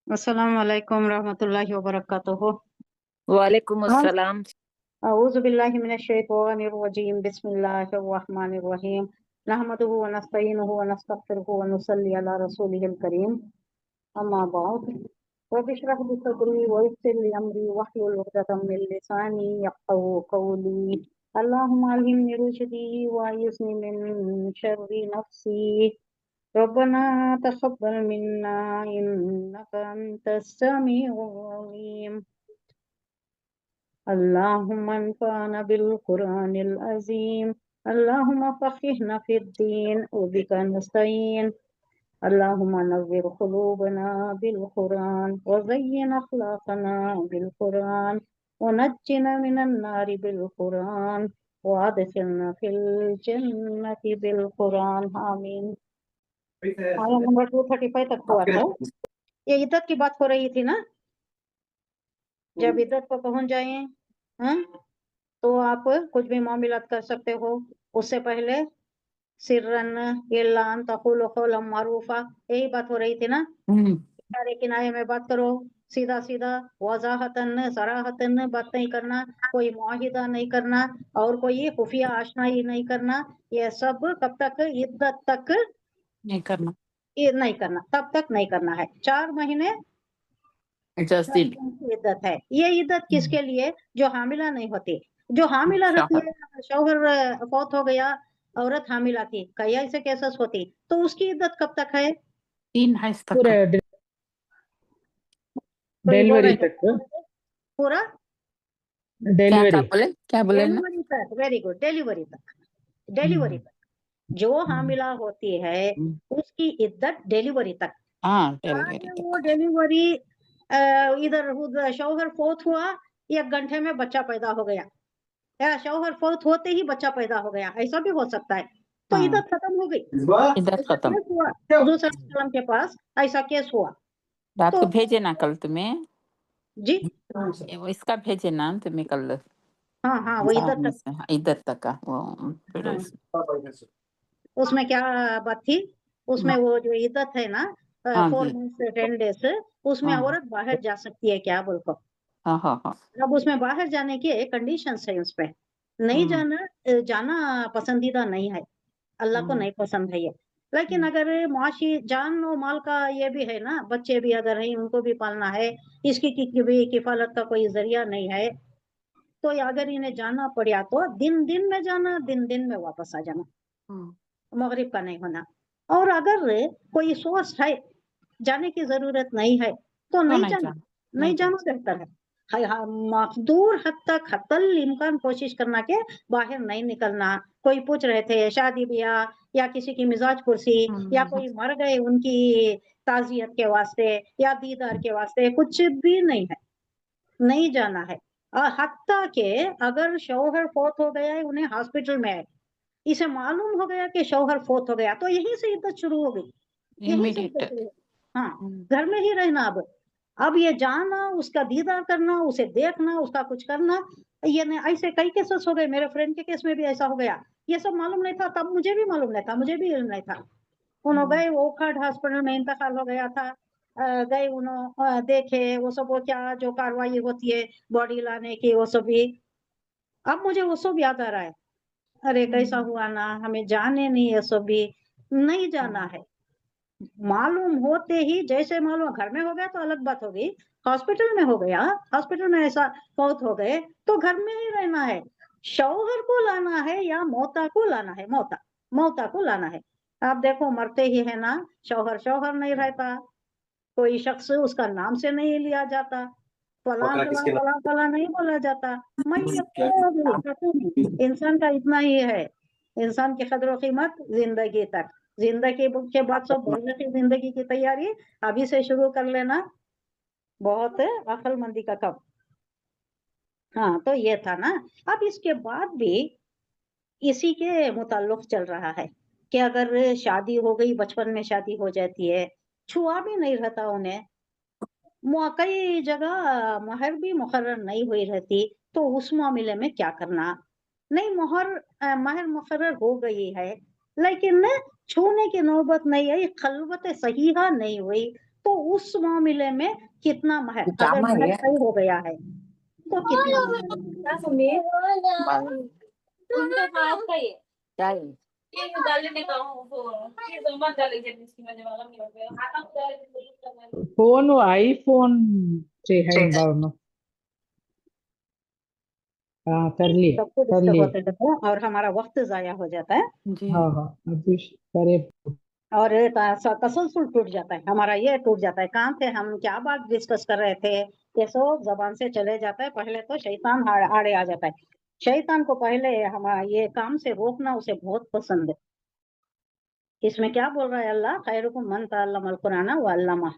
السلام علیکم ورحمۃ اللہ وبرکاتہ۔ وعلیکم ہم السلام۔ اعوذ باللہ من الشیطان الرجیم، بسم اللہ الرحمن الرحیم، نحمدہ ونستعینہ ونستغفرہ ونصلی علی رسولہ الکریم، اما بعد، رب اشرح لی صدری ویسر لی امری واحلل عقدۃ من لسانی یفقہوا قولی، اللہم علمنی رشدی واعصمنی من شر نفسی، ربنا تقبل منا انك انت السميع العليم، اللهم انفعنا بالقرآن العظيم، اللهم فقهنا في الدين وبك نستعين، اللهم نور قلوبنا بالقرآن وزين أخلاقنا بالقرآن ونجنا من النار بالقرآن وادخلنا في الجنة بالقرآن، آمین۔ آیا نمبر 235 تک ہوا تھا۔ یہ عدت کی بات ہو رہی تھی نا، جب عدت پر پہنچ جائیں تو آپ کچھ بھی معاملات کر سکتے ہو۔ اس سے پہلے سرن اعلان تقول قولا معروفا، یہی بات ہو رہی تھی نا، اشارے کنارے میں بات کرو، سیدھا سیدھا وضاحتن صراحتن بات نہیں کرنا، کوئی معاہدہ نہیں کرنا اور کوئی خفیہ آشنائی نہیں کرنا، یہ سب کب تک؟ عدت تک نہیں کرنا، یہ نہیں کرنا، تب تک نہیں کرنا ہے۔ 4 مہینے عدت ہے۔ یہ عدت کس کے لیے؟ جو حاملہ نہیں ہوتی، جو حاملہ رہتی ہے، شوہر فوت ہو گیا، عورت حاملہ تھی، کئی ایسے کیسز ہوتی، تو اس کی عدت کب تک ہے؟ 3 حیض تک، ڈیلیوری تک، پورا ڈیلیوری کیا بولے نا؟ ڈیلیوری تک، ویری گڈ، ڈیلیوری تک، ڈیلیوری تک جو حاملہ ہوتی ہے اس کی عدت ڈیلیوری تک۔ ہاں، وہ ڈیلیوری ادھر شوہر فوت ہوا، 1 گھنٹے میں بچہ پیدا ہو گیا، یا شوہر فوت ہوتے ہی بچہ پیدا ہو گیا، ایسا بھی ہو سکتا ہے، تو عدت ختم ہو گئی، عدت ختم۔ حضور صلی اللہ علیہ وسلم کے پاس ایسا کیس ہوا۔ رات کو بھیجے نا کل تمہیں، جی اس کا بھیجے نا تمہیں کل، ہاں وہ عدت تک، عدت تک کا وہ اس میں کیا بات تھی؟ اس میں وہ جو عدت ہے نا 4 months 10 days، اس میں عورت باہر جا سکتی ہے کیا بول کو؟ ہاں ہاں ہاں، اب اس میں باہر جانے کی کنڈیشنز ہے، اس پہ نہیں جانا پسندیدہ نہیں ہے، اللہ کو نہیں پسند ہے یہ، لیکن اگر معاشی جان و مال کا یہ بھی ہے نا، بچے بھی اگر ہیں ان کو بھی پالنا ہے، اس کی بھی کفالت کا کوئی ذریعہ نہیں ہے، تو اگر انہیں جانا پڑیا تو دن میں جانا، دن میں واپس آ جانا، مغرب کا نہیں ہونا۔ اور اگر کوئی سورس ہے جانے کی ضرورت نہیں ہے تو نہیں جانا بہتر ہے۔ مقدور حد تک حتی الامکان کوشش کرنا کہ باہر نہیں نکلنا۔ کوئی پوچھ رہے تھے شادی بیاہ یا کسی کی مزاج پرسی یا کوئی مر گئے ان کی تعزیت کے واسطے یا دیدار کے واسطے، کچھ بھی نہیں ہے، نہیں جانا ہے۔ حتیٰ کہ اگر شوہر فوت ہو گیا ہے، انہیں ہاسپٹل میں ہے، اسے معلوم ہو گیا کہ شوہر فوت ہو گیا، تو یہیں سے عدت شروع ہو گئی، یہیں سے عدت شروع ہو گئی۔ ہاں، گھر میں ہی رہنا، اب یہ جانا، اس کا دیدار کرنا، اسے دیکھنا، اس کا کچھ کرنا، یہ نہیں۔ ایسے کئی کیسز ہو گئے، میرے فرینڈ کے کیس میں بھی ایسا ہو گیا، یہ سب معلوم نہیں تھا، تب مجھے بھی معلوم نہیں تھا، مجھے بھی علم نہیں تھا۔ انہوں گئے اوکھاڈ ہاسپٹل میں انتقال ہو گیا تھا، گئے انہوں دیکھے وہ سب، وہ کیا جو کاروائی ہوتی ہے باڈی لانے کی، وہ سب بھی اب مجھے وہ سب یاد آ رہا ہے۔ ارے کیسا ہوا نا، ہمیں جانے نہیں، یہ سب بھی نہیں جانا ہے۔ معلوم ہوتے ہی، جیسے معلوم گھر میں ہو گیا تو الگ بات ہوگی، ہاسپٹل میں ہو گیا، ہاسپٹل میں ایسا فوت ہو گئے تو گھر میں ہی رہنا ہے۔ شوہر کو لانا ہے یا موتا کو لانا ہے؟ موتا کو لانا ہے۔ آپ دیکھو مرتے ہی ہے نا، شوہر نہیں رہتا، کوئی شخص اس کا نام سے نہیں لیا جاتا، فلاں فلاں فلاں فلاں نہیں بولا جاتا، انسان کا اتنا ہی ہے، انسان کی قدر و قیمت زندگی تک، زندگی کے بعد سب برزخی زندگی کی تیاری ابھی سے شروع کر لینا، بہت عقل مندی کا کام۔ ہاں تو یہ تھا نا۔ اب اس کے بعد بھی اسی کے متعلق چل رہا ہے کہ اگر شادی ہو گئی، بچپن میں شادی ہو جاتی ہے، چھوا بھی نہیں رہتا انہیں، کئی جگہ مہر بھی مقرر نہیں ہوئی رہتی، تو اس معاملے میں کیا کرنا؟ نہیں، مہر مقرر ہو گئی ہے لیکن چھونے کی نوبت نہیں آئی، خلوت صحیحہ نہیں ہوئی، तो उस मामले में कितना महर, क्या अगर महर है तय हो गया है तो कितना महर? क्या है ఫోన్ ఐఫోన్ చేయండి బాబు कर लिए सब कुछ कर डिस्टर्ब लिए होते रहता है और हमारा वक्त जाया हो जाता है जी हाँ हाँ अभी करे और तसलसल टूट जाता है, हमारा ये टूट जाता है। कहाँ थे हम, क्या बात डिस्कस कर रहे थे, ये सब जबान से चले जाता है। पहले तो शैतान आड़े आ जाता है। शैतान को पहले हमारा ये काम से रोकना उसे बहुत पसंद है। इसमें क्या बोल रहा है अल्लाह, खैरुकुम मन तअल्लमल कुरान व अल्लमा,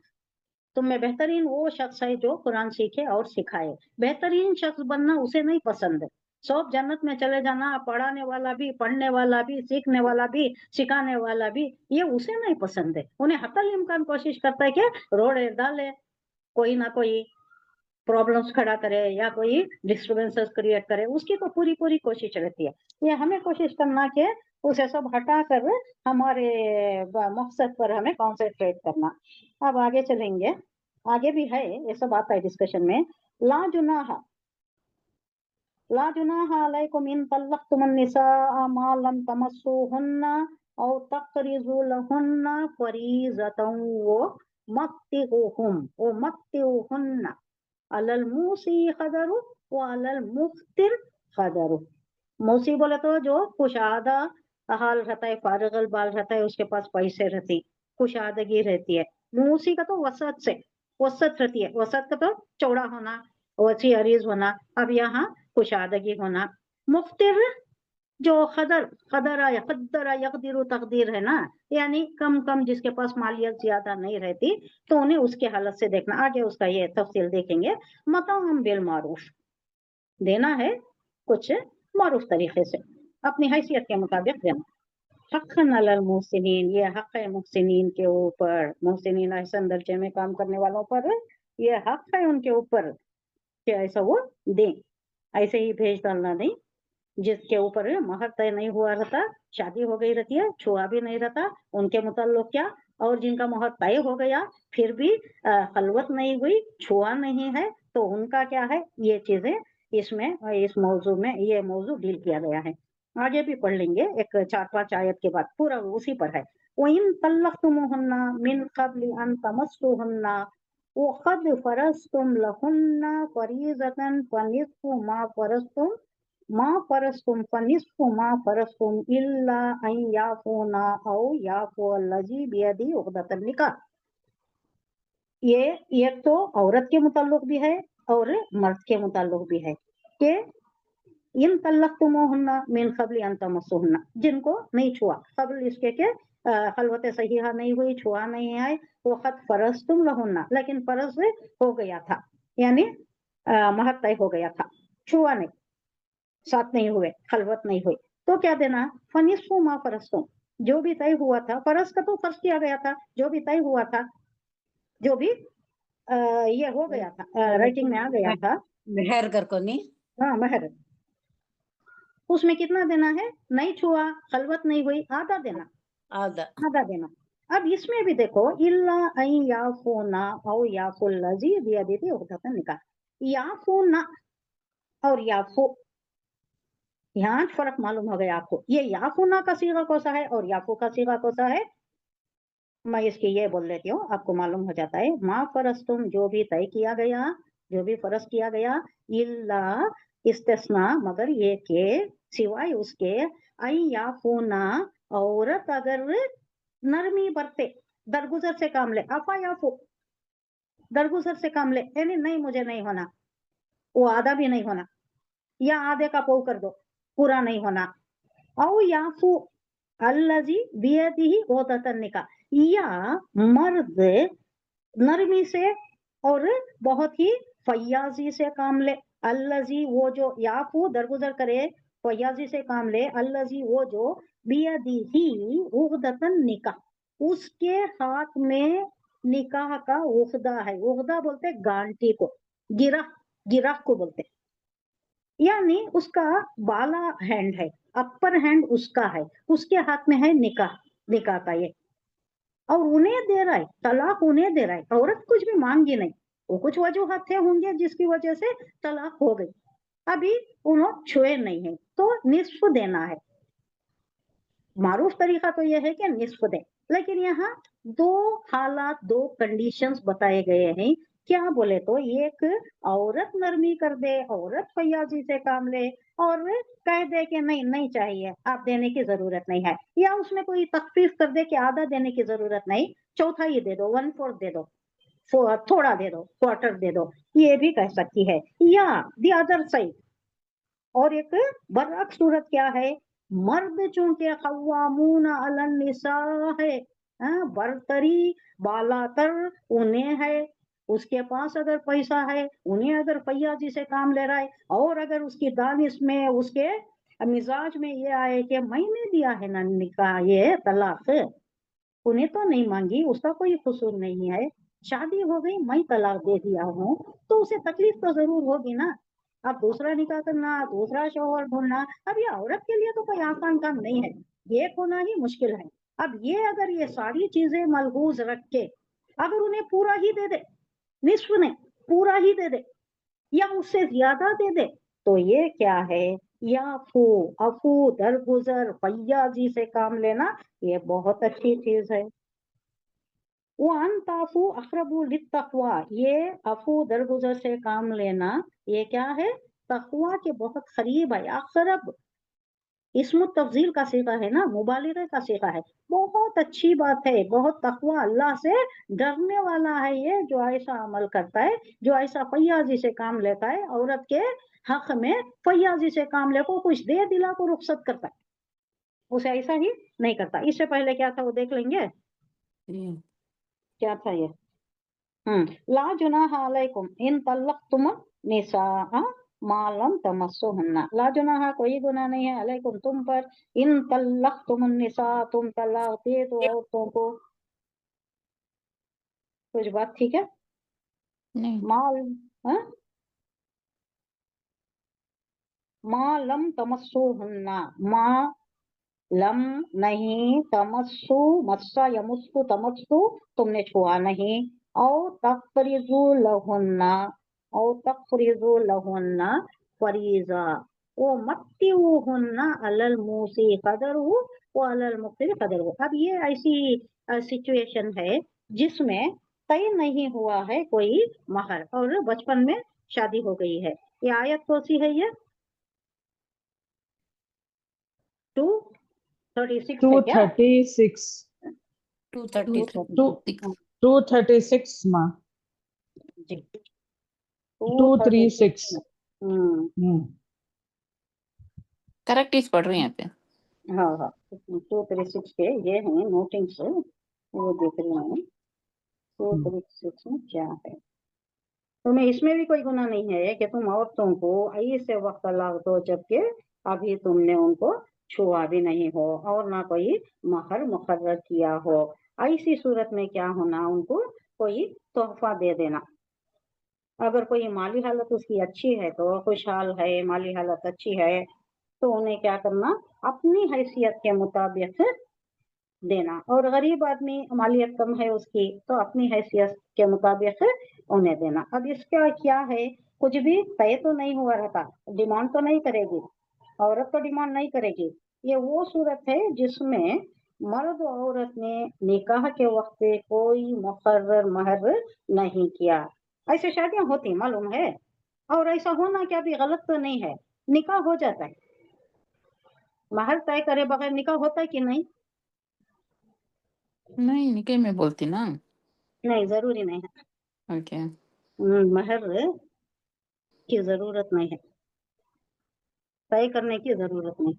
तुम में बेहतरीन वो शख्स है जो कुरान सीखे और सिखाए। बेहतरीन शख्स बनना उसे नहीं पसंद है। सब जन्नत में चले जाना, पढ़ाने वाला भी, पढ़ने वाला भी, सीखने वाला भी, सिखाने वाला भी, ये उसे नहीं पसंद है। उन्हें हतल इम्कान कोशिश करता है कि रोड़े डाले, कोई ना कोई प्रॉब्लम्स खड़ा करे या कोई डिस्टर्बेंसेस क्रिएट करे, उसकी तो पूरी पूरी कोशिश रहती है। ये हमें कोशिश करना कि उसे सब हटा कर हमारे मकसद पर हमें कॉन्सेंट्रेट करना। अब आगे चलेंगे, आगे भी है ये सब आता है डिस्कशन में। ला जुनाहा अलैकुम इन तल्लक़्तुमुन निसा मा लम तमस्सूहुन्ना औ तक़रिज़ू लहुन्ना फ़रीज़तन व मत्तिउहुन्ना अलल मूसी क़दरु व अलल मुक़्तिर क़दरु। मूसी बोले तो जो कुशादा हाल रहता है, फारिगल बाल रहता है, उसके पास पैसे रहती, कुशादगी रहती है। मूसी का तो वसत से वसत रहती है, वसत का तो चौड़ा होना, वसी अरीज होना। अब यहाँ कुशादगी होना। मुफ्तिर जो खदरा यकदिरु तकदीर है ना, यानी कम कम जिसके पास मालियत ज्यादा नहीं रहती, तो उन्हें उसकी हालत से देखना। आगे उसका ये तफसील देखेंगे। मताअम बिल मारूफ, देना है कुछ मारूफ तरीके से, अपनी हैसियत के मुताबिक देना। हक़्क़न अलल मुहसिनीन, ये हक़ है मुहसिनीन के ऊपर, मुहसिनीन एहसन दर्जे में काम करने वालों पर ये हक़ है उनके ऊपर कि ऐसा वो दें। ऐसे ही भेज डालना नहीं। जिसके ऊपर महर तय नहीं हुआ रहता, शादी हो गई रहती है, छुआ भी नहीं रहता, उनके मुताल्लिक़ क्या, और जिनका महर तय हो गया फिर भी खलवत नहीं हुई, छुआ नहीं है, तो उनका क्या है। ये चीजें इसमें इस मौजू में ये मौजू डील किया गया है। आगे भी पढ़ लेंगे, एक 4-5 आयत के बाद पूरा उसी पर है। वइन तल्लक़्तुमुहुन्ना मिन क़ब्लि अन तमस्सूहुन्ना वक़द फ़रज़्तुम लहुन्ना फ़रीज़तन फ़निस्फ़ु मा फ़रज़्तुम फ़निस्फ़ु मा फ़रज़्तुम इल्ला अन याफ़ूना औ याफ़ू अल्लज़ी बियदिही उक़दतुन निकाह। ये एक तो औरत के मुताल्लिक़ भी है और मर्द के मुताल्लिक़ भी है कि इन तल्लक़्तुमुहुन्ना मिन क़ब्लि अन तमस्सूहुन्ना, जिनको नहीं छुआ, क़ब्ल इसके के खलवत सहीहा नहीं हुई, छुआ नहीं है, वक़द फ़रज़्तुम लहुन्ना, लेकिन फ़र्ज़ हो गया था, यानी महर तय हो गया था, छुआ नहीं, साथ नहीं हुए, खलवत नहीं हुई, तो क्या देना। फ़निस्फ़ु मा फ़रज़्तुम, जो भी तय हुआ था, फ़र्ज़ का तो फ़र्ज़ किया गया था, जो भी तय हुआ था, जो भी ये हो गया था, राइटिंग में आ गया था, मेहर कर को नहीं हाँ महर, उसमें कितना देना है। नहीं छुआ, खलवत नहीं हुई, आधा देना, आधा आधा देना। अब इसमें भी देखो, इल्ला अन याफूना औ याफुल लज़ी बियदिही उक़दतुन निकाह, याफूना और याफू, यहाँ फर्क मालूम हो गया आपको। ये याफूना का सीगा कौन सा है और याफू का सीगा कौन सा है, मैं इसकी ये बोल देती हूँ, आपको मालूम हो जाता है। मा फ़रज़्तुम, जो भी तय किया गया, जो भी फर्ज किया गया, इल्ला इस्तिस्ना, मगर ये के सिवाय उसके, आई याफूना, औरत अगर नरमी बरते, दरगुजर से काम ले, अफा याफू, दरगुजर से काम ले, यानी नहीं मुझे नहीं होना, वो आधा भी नहीं होना, या आधे का पौ कर दो, पूरा नहीं होना। औ याफू अल्लज़ी बियदिही उक़दतुन निकाह, या मर्द नरमी से और बहुत ही फयाजी से काम ले। अल्लज़ी, वो जो, याफू दरगुजर करे, फयाजी से काम ले। अल्लज़ी, वो जो, बियदिही उक़दतुन निकाह, उसके हाथ में निकाह का उक़दा है। उक़दा बोलते गांठी को, गिरह को बोलते, यानी उसका बाला हैंड है, अपर हैंड उसका है, उसके हाथ में है निकाह, निकाह का ये और उन्हें दे रहा है, तलाक उन्हें दे रहा है, औरत कुछ भी मांगी नहीं, वो कुछ वजूहत होंगे जिसकी वजह से तलाक हो गई, अभी उन्होंने छुए नहीं है तो निस्फ देना है। मारूफ तरीका तो यह है कि निस्फ दे, लेकिन यहाँ दो हालात, दो कंडीशंस बताए गए हैं। क्या बोले तो एक औरत नरमी कर दे, औरत फैयाजी से काम ले और कह दे कि नहीं नहीं चाहिए, आप देने की जरूरत नहीं है, या उसमें कोई तखफीफ कर दे कि आधा देने की जरूरत नहीं, चौथाई दे दो, 1/4 दे दो, थोड़ा दे दो, क्वार्टर दे दो, ये भी कह सकती है। या दी अदर साइड, और एक बरअक्स सूरत क्या है, मर्द चूंकि खव्वामून अलन निसा है, बरतरी बालातर उन्हें है, उसके पास अगर पैसा है, उन्हें अगर फैयाजी से काम ले रहा है, और अगर उसकी दानिश में, उसके मिजाज में ये आए कि मैंने दिया है ना निकाह, ये तलाक, उन्हें तो नहीं मांगी, उसका कोई कसूर नहीं है, शादी हो गई, मैं तलाक दे दिया हूँ, तो उसे तकलीफ तो जरूर होगी ना। अब दूसरा निकाह करना, दूसरा शौहर ढूंढना, अब ये औरत के लिए तो कोई आसान काम नहीं है, ये होना ही मुश्किल है। अब ये अगर ये सारी चीजें मलहूज रख के अगर उन्हें पूरा ही दे दे, निस्फ ने पूरा ही दे दे या उससे ज्यादा दे दे, तो ये क्या है, याफू अफू दरगुजर फैयाजी से काम लेना, ये बहुत अच्छी चीज है। वो अनताफू अकरबू लित्तक़वा, ये अफू दरगुजर से काम लेना ये क्या है, तकवा के बहुत करीब है। अकरब इसमें तफजील का सीखा है ना, मुबालिगे का सीखा है, बहुत अच्छी बात है, बहुत तकवा, अल्लाह से डरने वाला है ये जो ऐसा अमल करता है, जो ऐसा फैयाजी से काम लेता है, औरत के हक में फैयाजी से काम ले को कुछ दे दिला को रुखसत करता है, उसे ऐसा ही नहीं करता। इससे पहले क्या था वो देख लेंगे, क्या था ये, ला जुनाहा अलैकुम इन तल्लक़्तुम निसाअ मा लम तमस्सुहुन्ना, ला जुनाहा कोई गुनाह नहीं है, अलैकुम तुम पर, इन तल्लक़्तुम निसाअ तुम तलाक दे तो औरतों को, कुछ बात ठीक है, नहीं माल हाँ? मा लम तमस्सुहुन्ना, मा लम नहीं, तमस्सु मस्सा यमुस्सु तमस्सु तुमने छुआ नहीं, और तफरीजु लहुन्ना, और तफरीजु लहुन्ना फरीजा, वो मत्तिउहुन्ना अलल मूसी कदरहु व अलल मुक्तिर कदरहु। अब ये ऐसी सिचुएशन है जिसमें तय नहीं हुआ है कोई महर और बचपन में शादी हो गई है। ये आयत कौन सी है, ये 236 है क्या? 236 236 236 माँ, जी 236 करेक्ट पढ़ रही हैं पे। हाँ हाँ 236 के ये हैं नोटिंग्स, वो देख रही हूँ 236 में क्या है। तुम्हें इसमें भी कोई गुनाह नहीं है कि तुम औरतों को ऐसे वक्त तलाक दो जबकि अभी तुमने उनको छुआ भी नहीं हो और ना कोई महर मुकर्रर किया हो। ऐसी सूरत में क्या होना, उनको कोई तोहफा दे देना। अगर कोई माली हालत उसकी अच्छी है तो खुशहाल है, माली हालत अच्छी है तो उन्हें क्या करना, अपनी हैसियत के मुताबिक देना, और गरीब आदमी मालियत कम है उसकी तो अपनी हैसियत के मुताबिक उन्हें देना। अब इसका क्या है, कुछ भी तय तो नहीं हुआ रहता, डिमांड तो नहीं करेगी औरत, तो डिमांड नहीं करेगी। ये वो सूरत है जिसमें मर्द और औरत ने निकाह के वक्त पे कोई मुकर्रर महर नहीं किया। ऐसे शादियां होती मालूम है, और ऐसा होना क्या भी गलत तो नहीं है, निकाह हो जाता है, महर तय करे बगैर निकाह होता है कि नहीं? नहीं निकाह में बोलती ना। नहीं जरूरी नहीं है, ओके महर की जरूरत नहीं है, तय करने की जरूरत नहीं।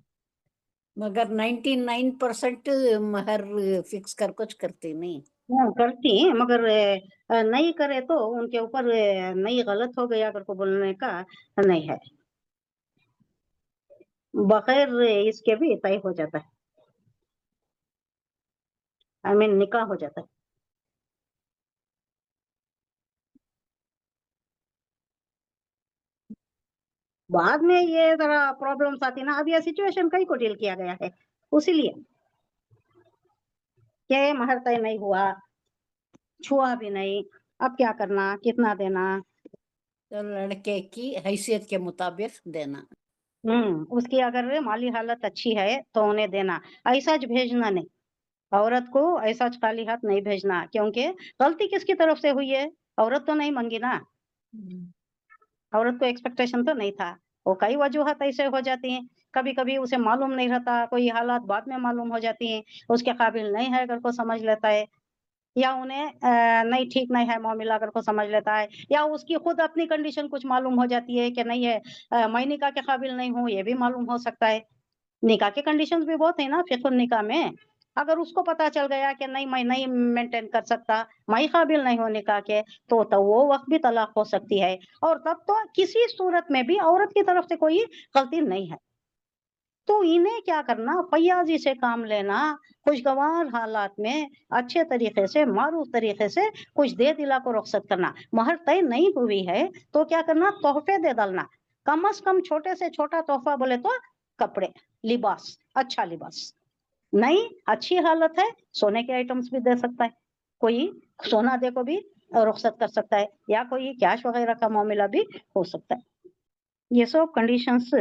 मगर 99% महर फिक्स कर कुछ करते नहीं। हाँ करती हैं, मगर नहीं करे तो उनके ऊपर नहीं गलत हो गया अगर को बोलने का नहीं है, बगैर इसके भी तय हो जाता है, आई मीन निकाह हो जाता है। बाद में ये जरा प्रॉब्लम्स आती ना, अब ये सिचुएशन कहीं को डील किया गया है उसीलिए کہ مہر طے نہیں ہوا، چھوا بھی نہیں، اب کیا کرنا، کتنا دینا؟ تو لڑکے کی حیثیت کے مطابق دینا. اس کی اگر مالی حالت اچھی ہے تو انہیں دینا، ایسا بھیجنا نہیں، عورت کو ایسا خالی ہاتھ نہیں بھیجنا، کیونکہ غلطی کس کی طرف سے ہوئی ہے؟ عورت تو نہیں مانگی نا، عورت کو ایکسپیکٹیشن تو نہیں تھا. وہ کئی وجوہات ایسے ہو جاتی ہیں، کبھی کبھی اسے معلوم نہیں رہتا، کوئی حالات بعد میں معلوم ہو جاتی ہیں، اس کے قابل نہیں ہے اگر کو سمجھ لیتا ہے، یا انہیں نہیں ٹھیک نہیں ہے معاملہ اگر کو سمجھ لیتا ہے، یا اس کی خود اپنی کنڈیشن کچھ معلوم ہو جاتی ہے کہ نہیں ہے میں نکاح کے قابل نہیں ہوں، یہ بھی معلوم ہو سکتا ہے. نکاح کے کنڈیشنز بھی بہت ہیں نا فقہ النکاح میں. اگر اس کو پتا چل گیا کہ نہیں میں نہیں مینٹین کر سکتا، میں قابل نہیں ہوں نکاح کے، تو وہ وقت بھی طلاق ہو سکتی ہے. اور تب تو کسی صورت میں بھی عورت کی طرف سے کوئی غلطی نہیں ہے. تو انہیں کیا کرنا، فیاضی سے کام لینا، خوشگوار حالات میں اچھے طریقے سے معروف طریقے سے کچھ دے دلا کو رخصت کرنا. مہر طے نہیں ہوئی ہے تو کیا کرنا، تحفے دے ڈالنا. کم از کم چھوٹے سے چھوٹا تحفہ بولے تو کپڑے، لباس، اچھا لباس. نہیں اچھی حالت ہے سونے کے آئٹمس بھی دے سکتا ہے، کوئی سونا دے کو بھی رخصت کر سکتا ہے، یا کوئی کیش وغیرہ کا معاملہ بھی ہو سکتا ہے. یہ سب کنڈیشنز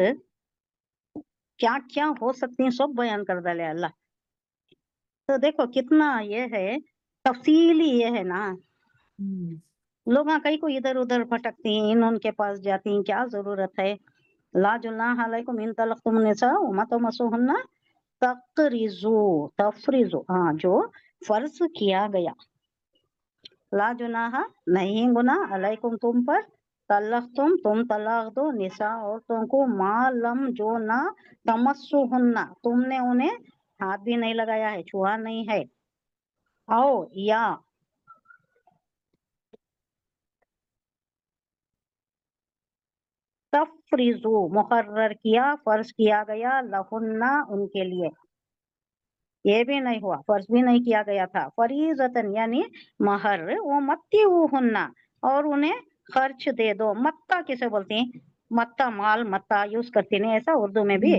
کیا کیا ہو سکتی ہیں سب بیان کر ڈالے اللہ. تو دیکھو کتنا یہ ہے تفصیلی، یہ ہے نا. لوگ کئی کو ادھر ادھر بھٹکتی ہیں، ان کے پاس جاتی ہیں، کیا ضرورت ہے. لا جناح علیکم ان طلقتم النساء وما تمسوهن تفریضو، ہاں جو فرض کیا گیا. لا جناح نہیں گناہ، علیکم تم پر، تم طلاق دو نساء عورتوں کو، ما لم جو نہ، تمسوہن تم نے انہیں ہاتھ بھی نہیں لگایا ہے، چھوا نہیں ہے، او یا تفریضو مقرر کیا، فرض کیا گیا، لہن ان کے لیے. یہ بھی نہیں ہوا، فرض بھی نہیں کیا گیا تھا. فریضتن یعنی مہر، وہ متیعوہن اور انہیں خرچ دے دو. متا کسے بولتے ہیں؟ متا مال، متا یوز کرتے ہیں ایسا اردو میں بھی.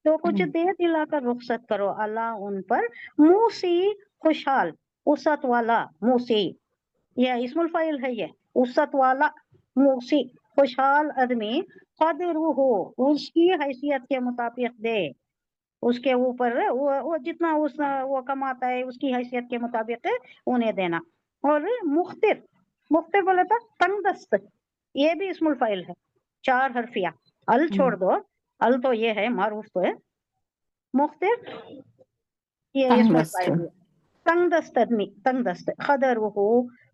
تو کچھ دے دلا کر رخصت کرو اللہ ان پر. موسی خوشحال، وسعت والا، موسی یہ اسم الفاعل ہے، یہ وسعت والا موسی خوشحال آدمی، قدر ہو اس کی حیثیت کے مطابق دے، اس کے اوپر وہ جتنا وہ کماتا ہے اس کی حیثیت کے مطابق انہیں دینا. اور مختر بولے تو تنگ دست، یہ بھی اسم الفاعل ہے، 4 حرفیہ. ال چھوڑ دو، ال تو یہ ہے معروف تو ہے، مختر یہ اسم الفاعل ہے. تنگ دست آدمی، تنگ دست. قدر ہو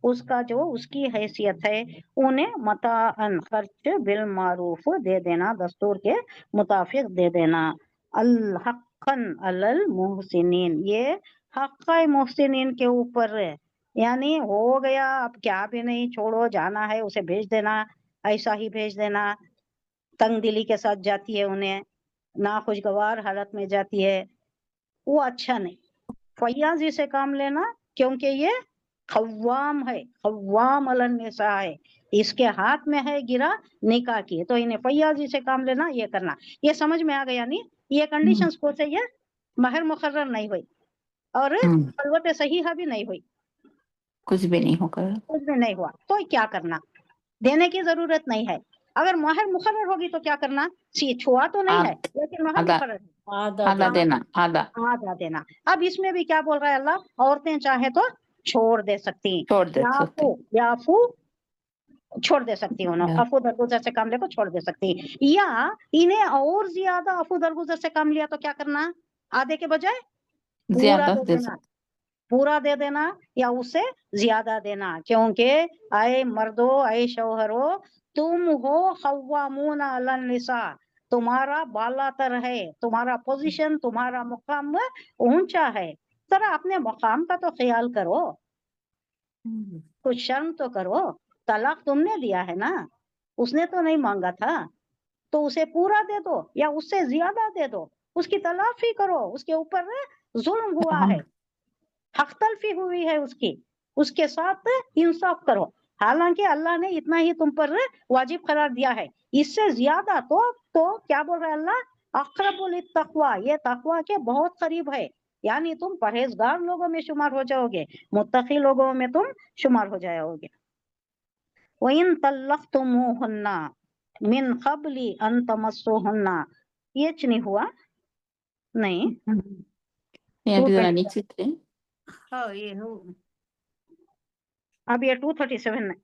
اس کا جو اس کی حیثیت ہے، انہیں متاعن خرچ بالمعروف دے دینا، دستور کے مطابق دے دینا. الحقن علی المحسنین، یہ حق محسنین کے اوپر ہے، یعنی ہو گیا اب کیا بھی نہیں، چھوڑو جانا ہے اسے بھیج دینا، ایسا ہی بھیج دینا. تنگ دلی کے ساتھ جاتی ہے، انہیں ناخوشگوار حالت میں جاتی ہے، وہ اچھا نہیں. فیاضی سے کام لینا، کیونکہ یہ قوام ہے، قوام علی النساء ہے، اس کے ہاتھ میں ہے گرا نکاح کی، تو انہیں فیاضی سے کام لینا، یہ کرنا. یہ سمجھ میں آ گیا نہیں؟ یہ کنڈیشنز کو سے یہ مہر مقرر نہیں ہوئی اور خلوت صحیحہ بھی نہیں ہوئی، کچھ بھی نہیں ہوگا. کچھ بھی نہیں ہوا. تو کیا کرنا، دینے کی ضرورت نہیں ہے. اگر مہر مقرر ہوگی تو کیا کرنا، چھوا تو نہیں ہے لیکن مہر آدھا مقرر ہے، آدھا دینا، آدھا آدھا دینا. اب اس میں بھی کیا بول رہا ہے اللہ، عورتیں چاہے تو چھوڑ دے سکتی ہیں، چھوڑ دے سکتے. یافو چھوڑ دے سکتی ہیں، افو درگزر سے کام لے کو چھوڑ دے سکتی ہیں. یا انہیں اور زیادہ افو درگزر سے کام لیا تو کیا کرنا، آدھے کے بجائے پورا زیادہ دے دے دینا، پورا دے دینا یا اس سے زیادہ دینا. کیونکہ اے مردو، اے شوہرو، تم ہو قوامون علی النساء، تمہارا بالا تر ہے، تمہارا پوزیشن، تمہارا مقام اونچا ہے. ذرا اپنے مقام کا تو خیال کرو، کچھ شرم تو کرو. طلاق تم نے دیا ہے نا، اس نے تو نہیں مانگا تھا، تو اسے پورا دے دو یا اس سے زیادہ دے دو، اس کی تلافی کرو. اس کے اوپر ظلم ہوا ہے، حق تلفی ہوئی ہے اس کی، اس کے ساتھ انصاف کرو. حالانکہ اللہ نے اتنا ہی تم پر واجب قرار دیا ہے، اس سے زیادہ تو کیا بول رہے اللہ، اقرب للتقوی، یہ تقوی کے بہت قریب ہے. यानी तुम परहेजगार लोगों में शुमार हो जाओगे, मुत्तकी लोगों में तुम शुमार हो जाओगे। वइन तल्लक़्तुमूहुन्ना मिन क़ब्ली अन तमस्सूहुन्ना, ये नहीं हुआ, नहीं ये अभी जरा नीचे थे। हाँ ये हो। अब ये 237 है,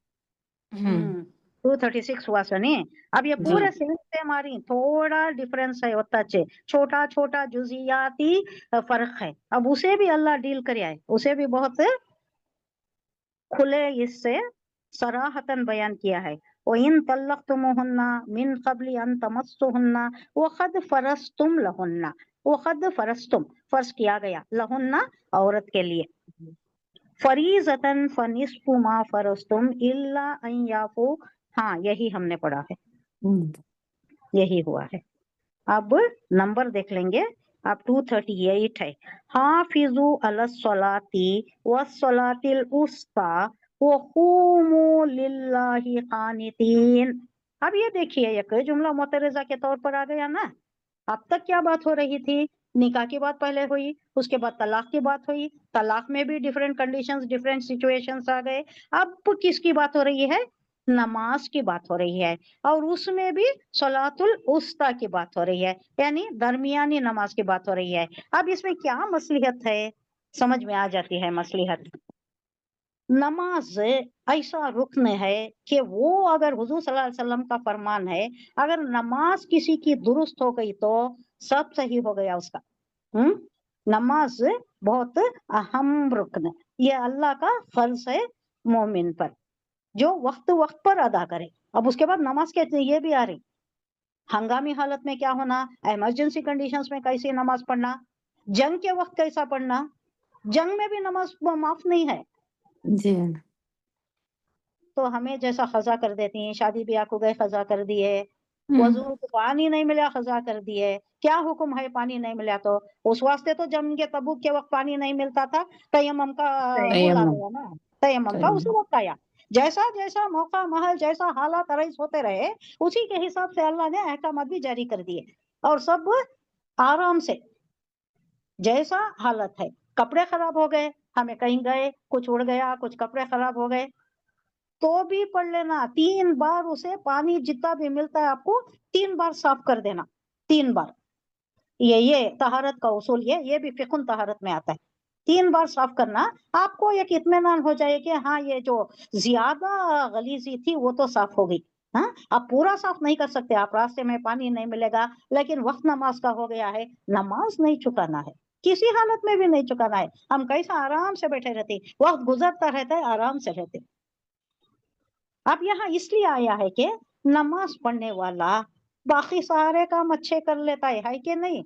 हम्म 236 हुआ सुनी। अब ये जी। पूरे सेम से हमारी थोड़ा डिफरेंस है, होता है छोटा छोटा जुजियाती फर्क है। अब उसे भी अल्लाह डील करे है, उसे भी बहुत खुले इससे सराहतन बयान किया है। वइन तल्लक़्तुमूहुन्ना मिन क़ब्ली अन तमस्सूहुन्ना वक़द फ़रज़्तुम लहुन्ना, वक़द फ़रज़्तुम फर्ज किया गया, लहुन्ना औरत के लिए, फरीज़तन फ़निस्फ़ु मा फ़रज़्तुम इल्ला अन याफ़ू, हाँ यही हमने पढ़ा है, यही हुआ है। अब नंबर देख लेंगे, अब 238 है, हाफिजू अलस्सलाती वस्सलातिल उस्ता वक़ूमू लिल्लाहि क़ानितीन। अब ये देखिए एक जुमला मुतरज़ा के तौर पर आ गया ना। अब तक क्या बात हो रही थी, निकाह की बात पहले हुई, उसके बाद तलाक की बात हुई, तलाक में भी डिफरेंट कंडीशंस डिफरेंट सिचुएशंस आ गए। अब किसकी बात हो रही है, नमाज की बात हो रही है, और उसमें भी सलातुल उस्ता की बात हो रही है, यानी दरमियानी नमाज की बात हो रही है। अब इसमें क्या मसलिहत है, समझ में आ जाती है मसलिहत। नमाज ऐसा रुकन है कि वो अगर हुजूर सल्लल्लाहु अलैहि वसल्लम का फरमान है, अगर नमाज किसी की दुरुस्त हो गई तो सब सही हो गया उसका। नमाज बहुत अहम रुकन है, ये अल्लाह का फर्ज है मोमिन पर, जो वक्त वक्त पर अदा करे। अब उसके बाद नमाज के ये भी आ रही, हंगामी हालत में क्या होना, इमरजेंसी कंडीशंस में कैसे नमाज पढ़ना, जंग के वक्त कैसा पढ़ना, जंग में भी नमाज माफ नहीं है। जी। तो हमें जैसा खजा कर देती हैं, शादी ब्याह को गए खजा कर दिए, वजू को पानी नहीं मिला खजा कर दिए, क्या हुक्म है पानी नहीं मिला तो, उस वास्ते तो जंग के तबूक के वक्त पानी नहीं मिलता था, तयम्मुम का रूल आ तयम्मुम। गया ना, तयम्मुम का उसी वक्त आया। जैसा जैसा मौका महल जैसा हालात अरैज होते रहे, उसी के हिसाब से अल्लाह ने अहकामात भी जारी कर दिए, और सब आराम से जैसा हालत है। कपड़े खराब हो गए, हमें कहीं गए, कुछ उड़ गया, कुछ कपड़े खराब हो गए, तो भी पढ़ लेना 3 बार, उसे पानी जितना भी मिलता है आपको 3 बार साफ कर देना, 3 बार। ये तहारत का उसूल, ये भी फिकुन तहारत में आता है, 3 बार साफ करना, आपको एक इत्मीनान हो जाए कि हाँ ये जो ज्यादा गलीजी थी वो तो साफ हो गई। हाँ, आप पूरा साफ नहीं कर सकते, आप रास्ते में पानी नहीं मिलेगा, लेकिन वक्त नमाज का हो गया है, नमाज नहीं चुकाना है, किसी हालत में भी नहीं चुकाना है। हम कैसा आराम से बैठे रहते, वक्त गुजरता रहता है, आराम से रहते। अब यहाँ इसलिए आया है कि नमाज पढ़ने वाला बाकी सारे काम अच्छे कर लेता है कि नहीं,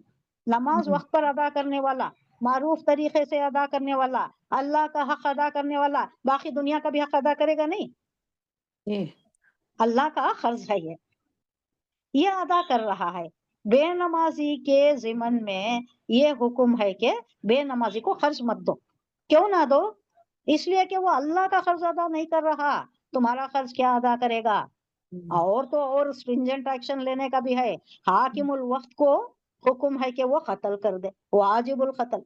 नमाज वक्त पर अदा करने वाला, मारूफ तरीके से अदा करने वाला, अल्लाह का हक अदा करने वाला, बाकी दुनिया का भी हक अदा करेगा नहीं, अल्लाह का खर्ज है ये अदा कर रहा है। बेनमाजी के जिमन में ये हुक्म है कि बेनमाजी को खर्च मत दो। क्यों ना दो, इसलिए कि वो अल्लाह का खर्च अदा नहीं कर रहा, तुम्हारा खर्च क्या अदा करेगा। और तो और स्ट्रिंजेंट एक्शन लेने का भी है, हाकिमुल वक्त को हुक्म है कि वो कत्ल कर दे, वाजिबुल कत्ल।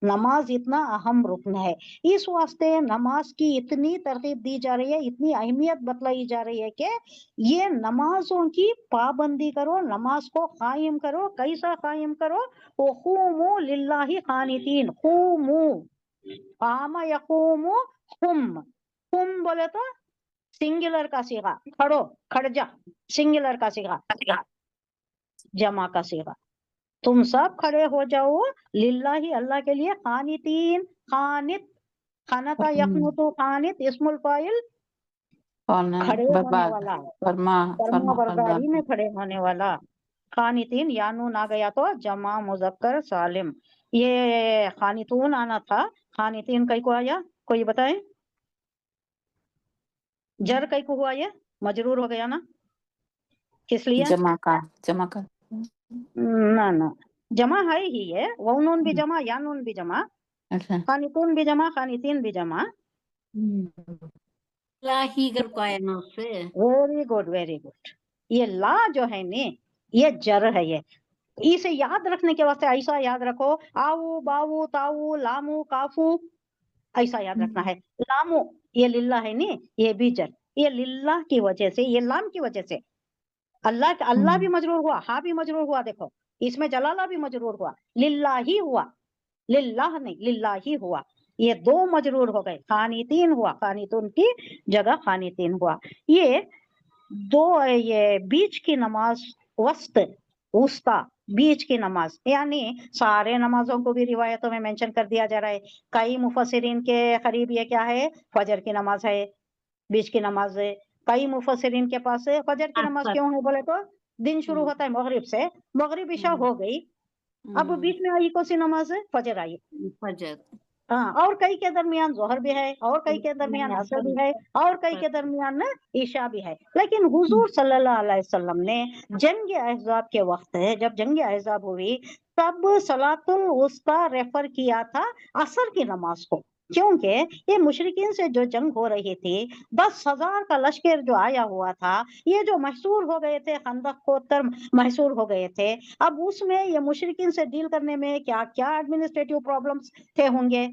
नमाज इतना अहम रुकन है, इस वास्ते नमाज की इतनी तरकीब दी जा रही है, इतनी अहमियत बतलाई जा रही है कि ये नमाजों की पाबंदी करो, नमाज को कायम करो। कैसा कायम करो, वक़ूमू लिल्लाहि क़ानितीन, क़ूमू, क़ाम यक़ूमू, कुम बोले तो सिंगुलर का सीगा, खड़ो, खड़ जा, सिंगुलर का सीगा, जमा का सीगा, तुम सब खड़े हो जाओ, लिल्लाही अल्लाह के लिए, खानितीन, खानित, खानता यखनुतु, खानित इस्मुल फाइल, खड़े होने वाला, फरमा बरदारी में खड़े होने वाला, खानितीन यानून आ गया तो जमा मुजक्कर सालिम, ये खानितून आना था, खानितीन कई को आया, कोई बताए, जर कई को हुआ, ये मजरूर हो गया ना, किस लिए, जमा का ना ना, जमा है ही है, वनून भी जमा, यानून भी जमा, अच्छा। खानितून भी जमा, खानितीन भी जमा। ला ही कर को आया ना उससे। Very good very good. ये ला जो है ने, ये जर है, ये इसे याद रखने के वास्ते ऐसा याद रखो, आऊ बाऊ ताऊ लामू काफू, ऐसा याद रखना है। लामू ये लिल्ला है नी, ये भी जर, ये लिल्ला की वजह से, ये लाम की वजह से अल्लाह भी मजरूर हुआ, हा भी मजरूर हुआ, देखो इसमें जलाला भी मजरूर हुआ, लिल्ला ही हुआ, लिल्लाह नहीं लिल्ला ही हुआ, ये दो मजरूर हो गए, खानीतीन हुआ, खानीतून की जगह खानीतीन हुआ। ये दो, ये बीच की नमाज वस्त उस्ता, बीच की नमाज, यानी सारे नमाजों को भी रिवायतों में मेंशन कर दिया जा रहा है। कई मुफस्सिरीन के करीब ये क्या है, फजर की नमाज है, बीच की नमाज है। कई मुफस्सिरीन के पास फजर की नमाज क्यों है बोले तो दिन शुरू होता है मगरिब से, मगरिब इशा हो गई, अब बीच में आई कौन सी नमाज है, फजर आई। फजर। हाँ, और कई के दरमियान जोहर भी है, और कई के दरमियान असर भी है, और कई के दरमियान ईशा भी है। लेकिन हुजूर सल्लल्लाहु अलैहि वसल्लम ने जंग अहज़ाब के वक्त है, जब जंग अहज़ाब हुई तब सलातुल वुस्ता रेफर किया था असर की नमाज को, क्योंकि ये मुशरिकीन से जो जंग हो रही थी, 10,000 का लश्कर जो आया हुआ था, ये जो महसूर हो गए थे, खंदक कोतर महसूर हो गए थे, अब उसमें ये मुशरिकीन से डील करने में क्या क्या एडमिनिस्ट्रेटिव प्रॉब्लम्स थे होंगे,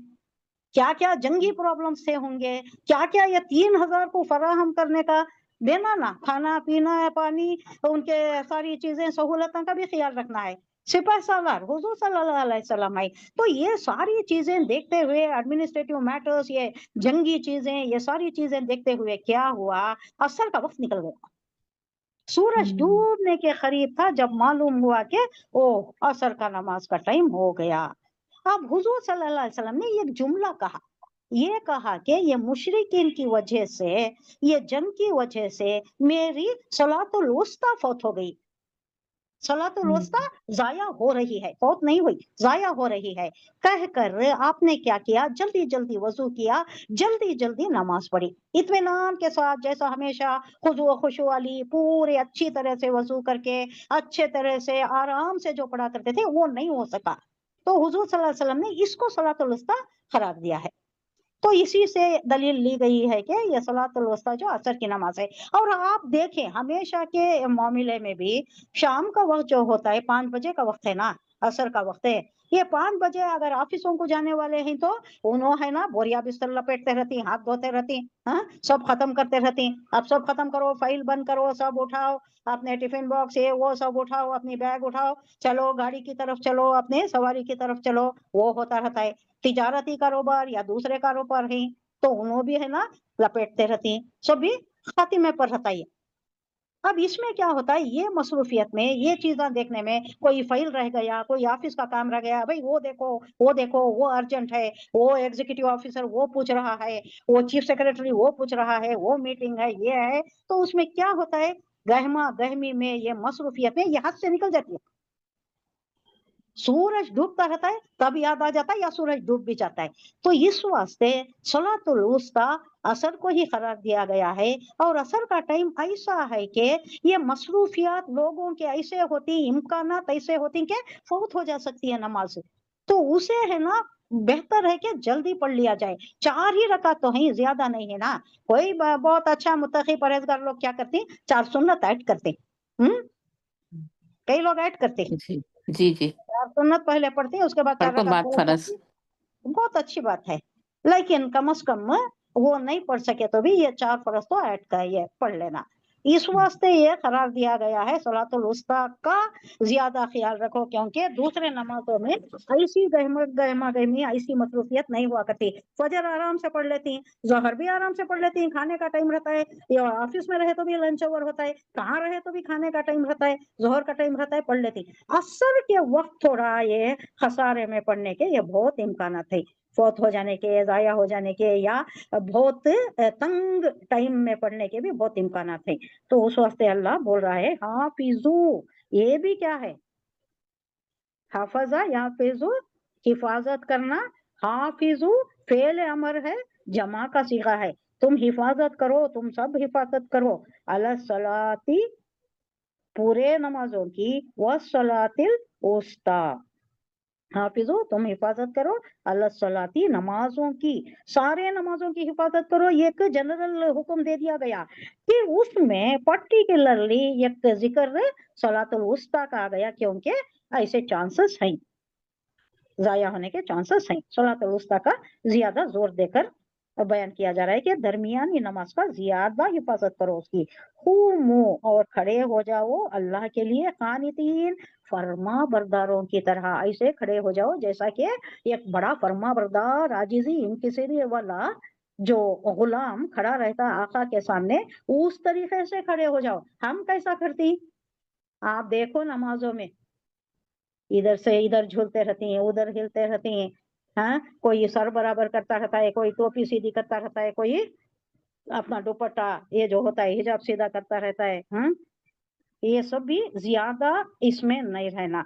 क्या क्या जंगी प्रॉब्लम्स थे होंगे, क्या क्या ये 3,000 को फराहम करने का देना ना, खाना पीना पानी, उनके सारी चीजें सहूलतों का भी ख्याल रखना है। सिपह सालार हुजूर सल्लल्लाहु अलैहि वसल्लम आए, तो ये सारी चीजें देखते हुए, एडमिनिस्ट्रेटिव मैटर्स, ये जंगी चीजें, ये सारी चीजें देखते हुए क्या हुआ, असर का वक्त निकल गया, सूरज डूबने के करीब था जब मालूम हुआ कि ओ असर का नमाज का टाइम हो गया। अब हुजूर सल्लल्लाहु अलैहि वसल्लम ने एक जुमला कहा, ये कहा कि ये मुशरिकीन की वजह से, ये जंग की वजह से मेरी सलातुल वुस्ता फौत हो गई, सलातुल वुस्ता जाया हो रही है, फौत नहीं हुई, जाया हो रही है। कहकर आपने क्या किया, जल्दी जल्दी वजू किया, जल्दी जल्दी नमाज पढ़ी, इत्मीनान के साथ, जैसा हमेशा खुजू खुशू वाली पूरे अच्छी तरह से वजू करके अच्छे तरह से आराम से जो पढ़ा करते थे, वो नहीं हो सका। तो हुजूर सल्लल्लाहु अलैहि वसल्लम ने इसको सलातुल वुस्ता करार दिया है। तो इसी से दलील ली गई है कि ये सलातुल वुस्ता जो असर की नमाज है। और आप देखें हमेशा के मामले में भी शाम का वक्त जो होता है, 5 बजे का वक्त है ना, असर का वक्त है, ये 5 बजे अगर ऑफिसों को जाने वाले हैं तो उन्होंने है ना बोरिया बिस्तर लपेटते रहती, हाथ धोते रहती, हाँ सब खत्म करते रहती। अब सब खत्म करो, फाइल बंद करो, सब उठाओ, अपने टिफिन बॉक्स ये वो सब उठाओ, अपनी बैग उठाओ, चलो गाड़ी की तरफ चलो, अपने सवारी की तरफ चलो, वो होता रहता है। तिजारती कारोबार या दूसरे कारोबार हैं तो उन्हों भी है ना लपेटते रहती हैं, सब भी खातिमे पर रहता है। अब इसमें क्या होता है, ये मसरूफियत में, ये चीजें देखने में, कोई फाइल रह गया, कोई ऑफिस का काम रह गया, भाई वो देखो वो देखो, वो अर्जेंट है, वो एग्जीक्यूटिव ऑफिसर वो पूछ रहा है, वो चीफ सेक्रेटरी वो पूछ रहा है, वो मीटिंग है, ये है, तो उसमें क्या होता है, गहमा गहमी में, ये मसरूफियत में ये हाथ से निकल जाती है। सूरज डूबता रहता है तब याद आ जाता है, या सूरज डूब भी जाता है। तो इस वास्ते सलातुल वुस्ता असर को ही करार दिया गया है। और असर का टाइम ऐसा है कि ये मसरूफियात लोगों के ऐसे होती, इम्कानात ऐसे होती कि फौत हो जा सकती है नमाज, तो उसे है ना बेहतर है कि जल्दी पढ़ लिया जाए। 4 ही रकात तो है, ज्यादा नहीं है ना। कोई बहुत अच्छा मुत्तकी परहेजगार लोग क्या करते, 4 सुन्नत ऐड करते, कई लोग ऐड करते, जी जी जी, 4 सुन्नत पहले पढ़ते हैं, उसके बाद 4 और रकात बात पूरा फरज। करते हैं। बहुत अच्छी बात है, लेकिन कम से कम वो नहीं पढ़ सके तो भी ये 4 फर्ज तो ऐड का ये पढ़ लेना। इस वास्ते ये करार दिया गया है सलातुल वुस्ता का ज्यादा ख्याल रखो, क्योंकि दूसरे नमाजों में ऐसी गहमा गहमी, ऐसी मसरूफियत नहीं हुआ करती। फजर आराम से पढ़ लेती, जोहर भी आराम से पढ़ लेती, खाने का टाइम रहता है, या ऑफिस में रहे तो भी लंच ओवर होता है, कहाँ रहे तो भी खाने का टाइम रहता है, जोहर का टाइम रहता है, पढ़ लेती। असर के वक्त थोड़ा ये खसारे में पढ़ने के ये बहुत इम्कान थे, फौत हो जाने के, जाया हो जाने के, या बहुत तंग टाइम में पढ़ने के भी बहुत इम्कान थे। तो उस वास्ते अल्लाह बोल रहा है हाफिजू, ये भी क्या है, हाफजा याफिजू हिफाजत करना, हाफिजू फेल अमर है, जमा का सीगा है, तुम हिफाजत करो, तुम सब हिफाजत करो, अला सलाती पूरे नमाजों की, व सलातिल उस्ता हाफिजो तुम हिफाजत करो अल्लाह सलाती नमाजों की, सारे नमाजों की हिफाजत करो। ये एक जनरल हुक्म दे दिया गया कि उसमें पर्टिकुलरली एक जिक्र सलातुल वुस्ता का आ गया, क्योंकि ऐसे चांसेस हैं, जाया होने के चांसेस हैं। सलातुल वुस्ता का ज्यादा जोर देकर बयान किया जा रहा है कि दरमियानी नमाज का ज्यादा हिफाजत करो उसकी। हुमो और खड़े हो जाओ अल्लाह के लिए, कानितीन फरमा बरदारों की तरह, ऐसे खड़े हो जाओ जैसा कि एक बड़ा फरमा बरदार आजिजी इंकिसारी वाला जो गुलाम खड़ा रहता आका के सामने, उस तरीके से खड़े हो जाओ। हम कैसा करती, आप देखो नमाजों में इधर से इधर झूलते रहती हैं, उधर हिलते रहती हैं, हाँ, कोई सर बराबर करता रहता है, कोई टोपी सीधी करता रहता है, कोई अपना दुपट्टा ये जो होता है हिजाब सीधा करता रहता है। ये सब भी ज्यादा इसमें नहीं रहना,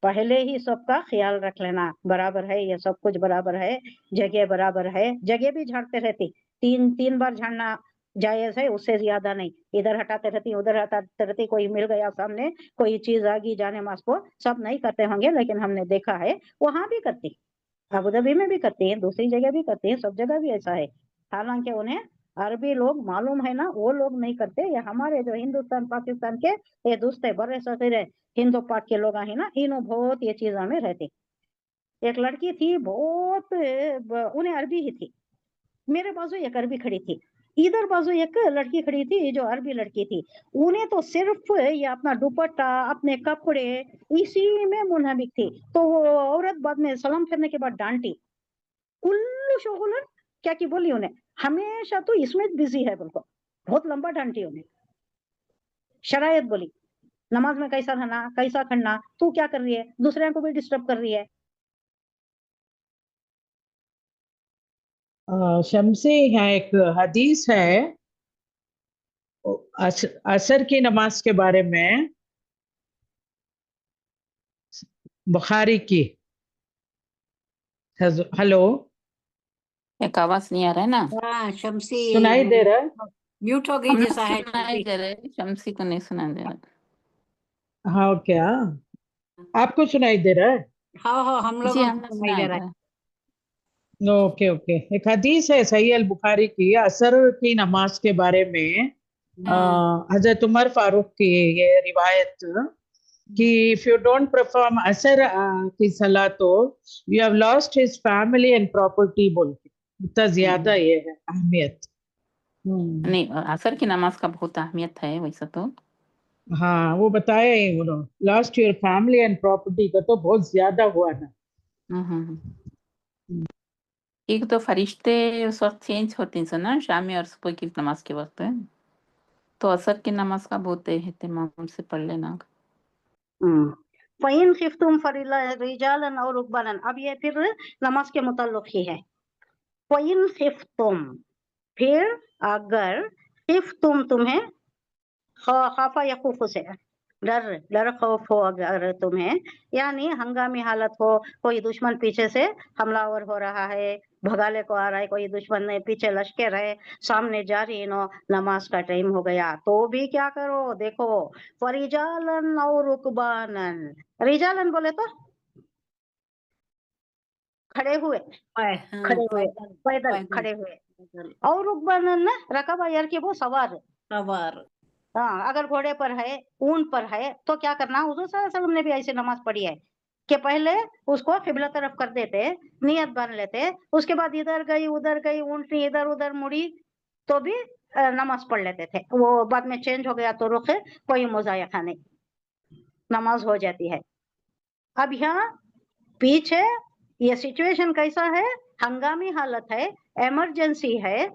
पहले ही सबका ख्याल रख लेना, बराबर है, ये सब कुछ बराबर है, जगह बराबर है। जगह भी झाड़ते रहती, तीन बार झाड़ना जायज है, उससे ज्यादा नहीं। इधर हटाते रहती, उधर हटाते रहती, कोई मिल गया सामने, कोई चीज आ गई जाने मास को, सब नहीं करते होंगे लेकिन हमने देखा है वहां भी करती, अबू धाबी में भी करती है, दूसरी जगह भी करती है, सब जगह भी ऐसा है। हालांकि उन्हें अरबी लोग मालूम है ना, वो लोग नहीं करते। ये हमारे जो हिंदुस्तान पाकिस्तान के ये दोस्त बड़े सफेद हिंदू पाक के लोग हैं ना, इन्हों बहुत ये चीजों में रहते। एक लड़की थी बहुत उन्हें अरबी ही थी, मेरे बाजू एक अरबी खड़ी थी, इधर बाजू एक लड़की खड़ी थी जो अरबी लड़की थी। उन्हें तो सिर्फ ये अपना दुपट्टा अपने कपड़े इसी में मुनहमिक थी। तो वो औरत बाद में सलाम करने के बाद डांटी, कुल्लू शोगुलन क्या की बोली उन्हें, हमेशा तो इसमें बिजी है, बिल्कुल बहुत लंबा डांटी उन्हें। शरायत बोली, नमाज में कैसा रहना, कैसा खड़ना, तू क्या कर रही है, दूसरे को भी डिस्टर्ब कर रही है। शम्सी, यहाँ एक हदीस है असर की नमाज के बारे में, बुखारी की। हेलो, एक आवाज नहीं आ रहा है ना, हाँ शम्सी सुनाई दे रहा है? म्यूट हो गई हमने जैसा है। सुनाई दे रहा है, शम्सी को नहीं सुनाई दे रहा। हाँ, क्या आपको सुनाई दे रहा है? हाँ हाँ हम जी लोगों हमने को सुनाई सुनाई दे दे रहा रहा है। है। ओके ओके, एक हदीस है सही अल बुखारी की असर की नमाज के बारे में। हाँ हजरत उमर फारूक की ये रिवायत कि इफ यू डोंट परफॉर्म असर की सलाह तो you have lost his family and property, बोल के इतना ज्यादा ये है अहमियत। नहीं, असर की नमाज का बहुत अहमियत है वैसे तो। हाँ, वो बताया ही उन्होंने, lost your family and property का तो बहुत ज्यादा हुआ ना। एक तो फरिश्ते उस वक्त चेंज होते हैं ना, शामी और सुबह की नमाज के वक्त, तो असर की नमाज का बहुत एहतिमाम से पढ़ लेना। फ़इन खिफ्तुम फरिजालन और रुकबानन, अब ये फिर नमाज के मुताल्लिक ही है। फ़इन खिफ्तुम, फिर अगर खिफ्तुम तुम्हें खाफा या खौफ से डर खौफ हो अगर तुम्हें, यानी हंगामी हालत हो, कोई दुश्मन पीछे से हमलावर हो रहा है, भगाले को आ रहा है, कोई दुश्मन ने पीछे लश्कर है, सामने जा रही नो, नमाज का टाइम हो गया, तो भी क्या करो, देखो फरिजालन और रुकबानन। रिजालन बोले तो खड़े हुए, खड़े हुए पैदल खड़े हुए, और रुकबानन ना रकबा यार के वो सवार। हाँ, अगर घोड़े पर है, ऊंट पर है, तो क्या करना, हुजूर सल्लल्लाहु अलैहि वसल्लम ने भी ऐसी नमाज पढ़ी है कि पहले उसको किबला तरफ कर देते, नियत बांध लेते, उसके बाद इधर गई उधर गई, ऊंटनी इधर उधर मुड़ी तो भी नमाज पढ़ लेते थे। वो बाद में चेंज हो गया तो रुख कोई मुजायका नहीं, नमाज हो जाती है। अब यहाँ पीछे ये सिचुएशन कैसा है, हंगामी हालत है, इमरजेंसी है,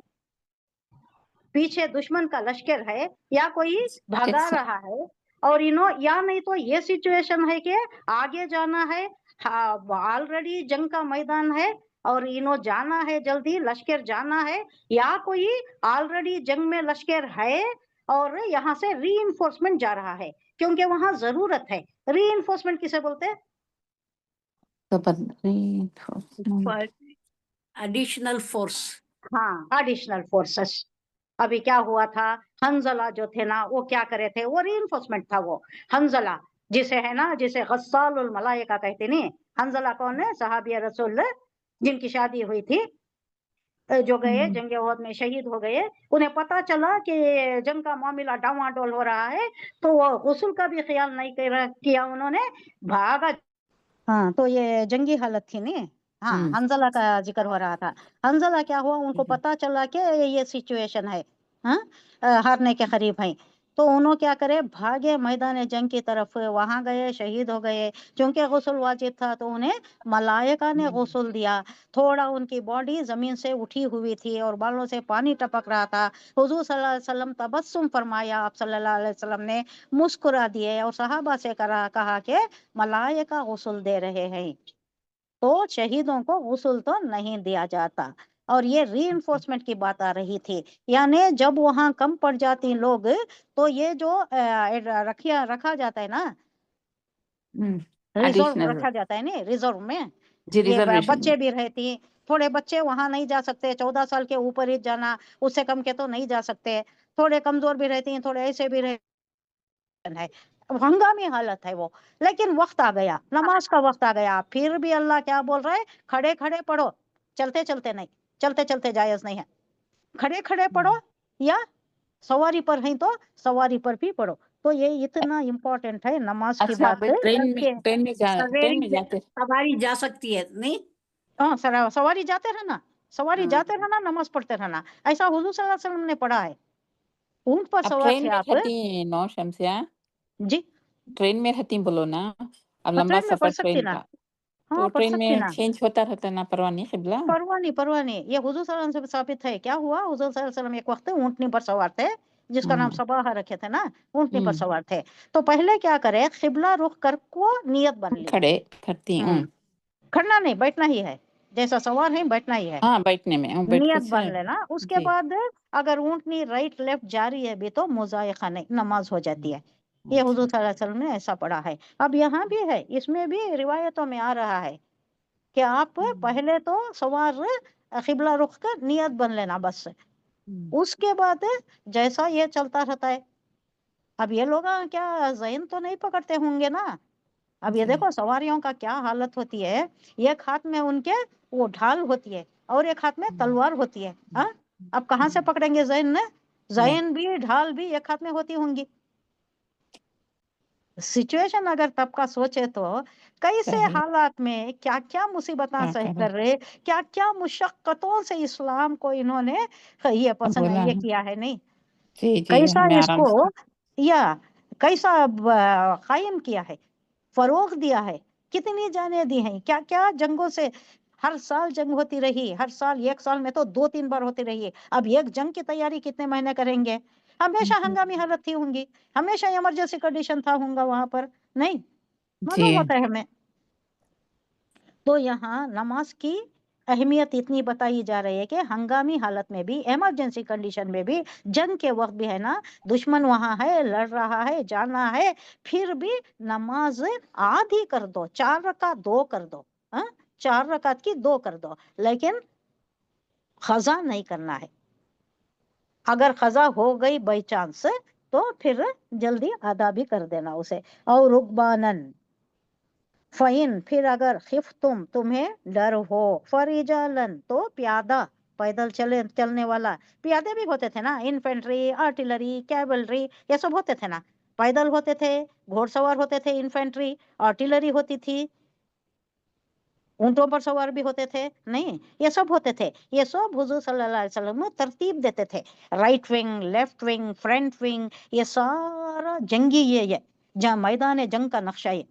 पीछे दुश्मन का लश्कर है या कोई भगा रहा है, और या नहीं तो ये सिचुएशन है कि आगे जाना है, ऑलरेडी जंग का मैदान है और जाना है जल्दी, लश्कर जाना है, या कोई ऑलरेडी जंग में लश्कर है और यहाँ से रीइंफोर्समेंट जा रहा है, क्योंकि वहां जरूरत है। रीइंफोर्समेंट किसे बोलते हैं? Additional force. हाँ, एडिशनल फोर्सेस। अभी क्या हुआ था, हंजला जो थे ना, वो क्या करे थे, वो रीइंफोर्समेंट था। वो हंजला जिसे है ना, जिसे गस्सालुल मलाइका कहते नहीं, हंजला कौन है? सहाबी रसूल जिनकी शादी हुई थी, जो गए जंग उहद में शहीद हो गए। उन्हें पता चला कि जंग का मामला डावाडोल हो रहा है, तो वो गुस्ल का भी ख्याल नहीं किया उन्होंने, भागा। हाँ, तो ये जंगी हालत थी नहीं। हाँ, हंजला का जिक्र हो रहा था। हंजला क्या हुआ, उनको पता चला कि ये सिचुएशन है, हाँ, हारने के करीब है, तो उन्होंने क्या करे, भागे मैदान जंग की तरफ, वहां गए, शहीद हो गए। क्योंकि गुस्ल वाजिब था तो उन्हें मलाइका ने गुस्ल दिया। थोड़ा उनकी बॉडी जमीन से उठी हुई थी और बालों से पानी टपक रहा था। हुजूर सल्लल्लाहु अलैहि वसल्लम तबस्सुम फरमाया, आप सल्लल्लाहु अलैहि वसल्लम ने मुस्कुरा दिए और सहाबा से कहा कि मलाइका गुस्ल दे रहे हैं, तो शहीदों को गुस्ल तो नहीं दिया जाता। और ये रीइंफोर्समेंट की बात आ रही थी, यानी जब वहां कम पड़ जाती लोग, तो ये जो रखा जाता है ना, रिजर्व रखा जाता है ना, रिजर्व में ये बच्चे भी रहती, थोड़े बच्चे वहां नहीं जा सकते, 14 साल के ऊपर ही जाना, उससे कम के तो नहीं जा सकते, थोड़े कमजोर भी रहती हैं, थोड़े ऐसे भी रहते हैं, हंगामी हालत है वो। लेकिन वक्त आ गया, नमाज का वक्त आ गया, फिर भी अल्लाह क्या बोल रहा है, खड़े खड़े पढ़ो, चलते चलते नहीं, चलते चलते जायज नहीं है, खड़े खड़े पढ़ो, या सवारी पर है तो सवारी पर भी पढ़ो। तो ये इतना इम्पोर्टेंट है नमाज की बात। ट्रेन में जाते सवारी जा सकती है नहीं? हाँ, सवारी जाते रहना, सवारी जाते रहना, नमाज पढ़ते रहना, ऐसा हुजूर सल्लल्लाहु अलैहि वसल्लम ने पढ़ा है। ऊंट पर सवार थे आप? नौ शमसिया जी, ट्रेन में रहती बोलो ना, अब लंबा ट्रेन में पढ़ सफर सकती ट्रेन ना, का, हाँ तो पढ़ ट्रेन सकती में ना, चेंज होता रहता ना, परवाह नहीं क़िबला। परवाह नहीं, ये हुजूर सल्लल्लाहु अलैहि वसल्लम से साबित है। क्या हुआ, हुजूर सल्लल्लाहु अलैहि वसल्लम एक वक्त ऊंटनी पर सवार थे, जिसका नाम सबाह रखे थे ना, ऊंटनी पर सवार थे। तो पहले क्या करे, क़िबला रुख कर को नियत बन ली, खड़े करती हूँ, खड़ना नहीं, बैठना ही है, जैसा सवार है बैठना ही है, हाँ बैठने में नियत बन लेना। उसके बाद अगर ऊंटनी राइट लेफ्ट जा रही है भी तो मुजायका नहीं, नमाज हो जाती है। ये हुजूर सल्लल्लाहु अलैहि वसल्लम ने ऐसा पढ़ा है। अब यहाँ भी है, इसमें भी रिवायतों में आ रहा है कि आप पहले तो सवार क़िबला रुख कर नियत बन लेना बस, उसके बाद जैसा ये चलता रहता है। अब ये लोग क्या ज़हन तो नहीं पकड़ते होंगे ना। अब ये देखो सवारियों का क्या हालत होती है, एक हाथ में उनके वो ढाल होती है और एक हाथ में तलवार होती है। हाँ, अब कहाँ से पकड़ेंगे ज़हन ने, ज़हन भी ढाल भी एक हाथ में होती होंगी। सिचुएशन अगर तब का सोचे तो कैसे हालात में क्या क्या मुसीबतें सह कर रहे, क्या क्या मुशक्कतों से इस्लाम को इन्होंने ये पसंद ये किया है नहीं, कैसा इसको या कैसा कायम किया है, फरोग दिया है, कितनी जाने दी हैं, क्या क्या जंगों से हर साल जंग होती रही, हर साल, एक साल में तो 2-3 बार होती रही। अब एक जंग की तैयारी कितने महीने करेंगे, हमेशा हंगामी हालत थी होंगी, हमेशा इमरजेंसी कंडीशन था होगा वहां पर, नहीं मालूम होता है हमें। तो यहाँ नमाज की अहमियत इतनी बताई जा रही है कि हंगामी हालत में भी, इमरजेंसी कंडीशन में भी, जंग के वक्त भी है ना, दुश्मन वहां है, लड़ रहा है, जाना है, फिर भी नमाज आधी कर दो, 4 रकात 2 कर दो, 4 रकात की 2 कर दो, लेकिन खजा नहीं करना है। अगर खजा हो गई बाई चांस तो फिर जल्दी अदा भी कर देना उसे। और रुकबानन फ़इन, फिर अगर खिफ तुम्हें डर हो, फरिजालन तो प्यादा, पैदल चलने वाला, प्यादे भी होते थे ना, इन्फेंट्री, आर्टिलरी, कैवलरी, ये सब होते थे ना, पैदल होते थे, घोड़सवार होते थे, इन्फेंट्री, आर्टिलरी होती थी, ऊंटों पर सवार भी होते थे, नहीं ये सब होते थे। ये सब हुजूर सल्लल्लाहु अलैहि वसल्लम में तरतीब देते थे, right wing, left wing, front wing, ये सारा जंगी ये जहाँ मैदान जंग का नक्शा है,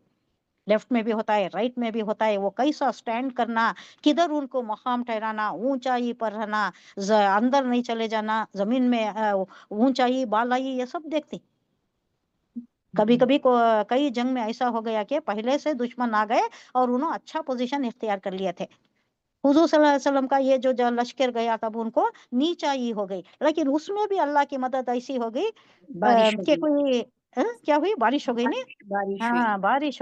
लेफ्ट में भी होता है, राइट में भी होता है, वो कैसा स्टैंड करना, किधर उनको मकाम ठहराना, ऊंचाई पर रहना, अंदर नहीं चले जाना, जमीन में ऊंचाई बालाई, ये सब देखती। कभी कभी कई जंग में ऐसा हो गया कि पहले से दुश्मन आ गए और उन्होंने अच्छा पोजीशन इख्तियार कर लिए थे। हुजूर सल्लल्लाहु अलैहि वसल्लम का ये जो लश्कर गया तब उनको नीचाई हो गई, लेकिन उसमें भी अल्लाह की मदद ऐसी हो गई कि कोई क्या हुई, बारिश हो गई नहीं, हाँ बारिश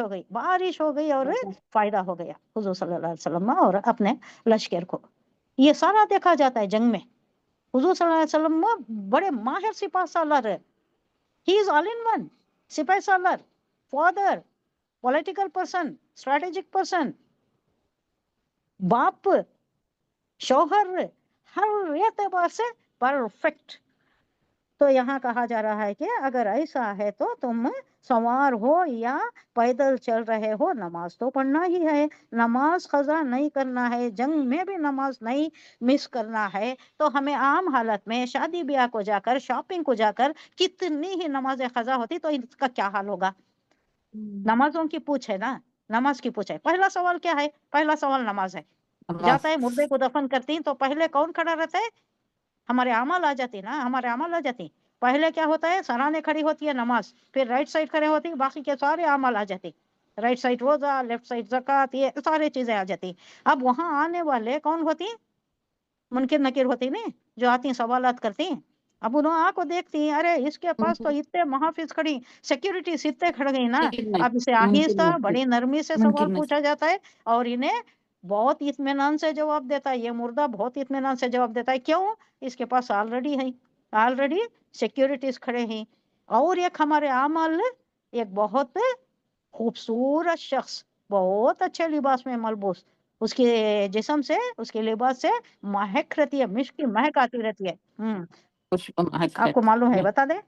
हो गई और फायदा हो गया हुजूर सल्लल्लाहु अलैहि वसल्लम और अपने लश्कर को। ये सारा देखा जाता है जंग में। हुजूर सल्लल्लाहु अलैहि वसल्लम बड़े माहिर सिपाही सालार है, he is all in one, सिपाही सालार, father, political person, strategic person, बाप शौहर हर एतबार से परफेक्ट। तो यहाँ कहा जा रहा है कि अगर ऐसा है तो तुम सवार हो या पैदल चल रहे हो, नमाज तो पढ़ना ही है, नमाज कज़ा नहीं करना है, जंग में भी नमाज नहीं मिस करना है। तो हमें आम हालत में शादी ब्याह को जाकर, शॉपिंग को जाकर कितनी ही नमाजें कज़ा होती तो इसका क्या हाल होगा। नमाजों की पूछ है ना, नमाज की पूछ है। पहला सवाल क्या है? पहला सवाल नमाज है। जाता है मुर्दे को दफन करती तो पहले कौन खड़ा रहता है? हमारे अमल आ जाती ना, हमारे अमल आ जाती। पहले क्या होता है? सराहने खड़ी होती है नमाज, फिर राइट साइड खड़े होती, बाकी के सारे अमल आ जाते। राइट साइड रोजा, लेफ्ट साइड ज़कात, ये सारी चीजें आ जाती। अब वहां आने वाले कौन होती? मुनकिर नकीर होती नहीं, जो आती सवालात करती। अब उन्होंने को देखती, अरे इसके पास तो इतने महाफिज खड़ी, सिक्योरिटी इतने खड़ गई ना। अब इसे आहिस्ता बड़ी नरमी से सवाल पूछा जाता है और इन्हें बहुत इत्मीनान से जवाब देता है। ये मुर्दा बहुत इत्मीनान से जवाब देता है। क्यों? इसके पास ऑलरेडी है, ऑलरेडी सिक्योरिटीज खड़े हैं। और एक हमारे आमल, एक बहुत खूबसूरत शख्स, बहुत अच्छे लिबास में मलबूस, उसके जिस्म से, उसके लिबास से महक रहती है, मिस्क की महक आती रहती है। आपको मालूम है? बता दे।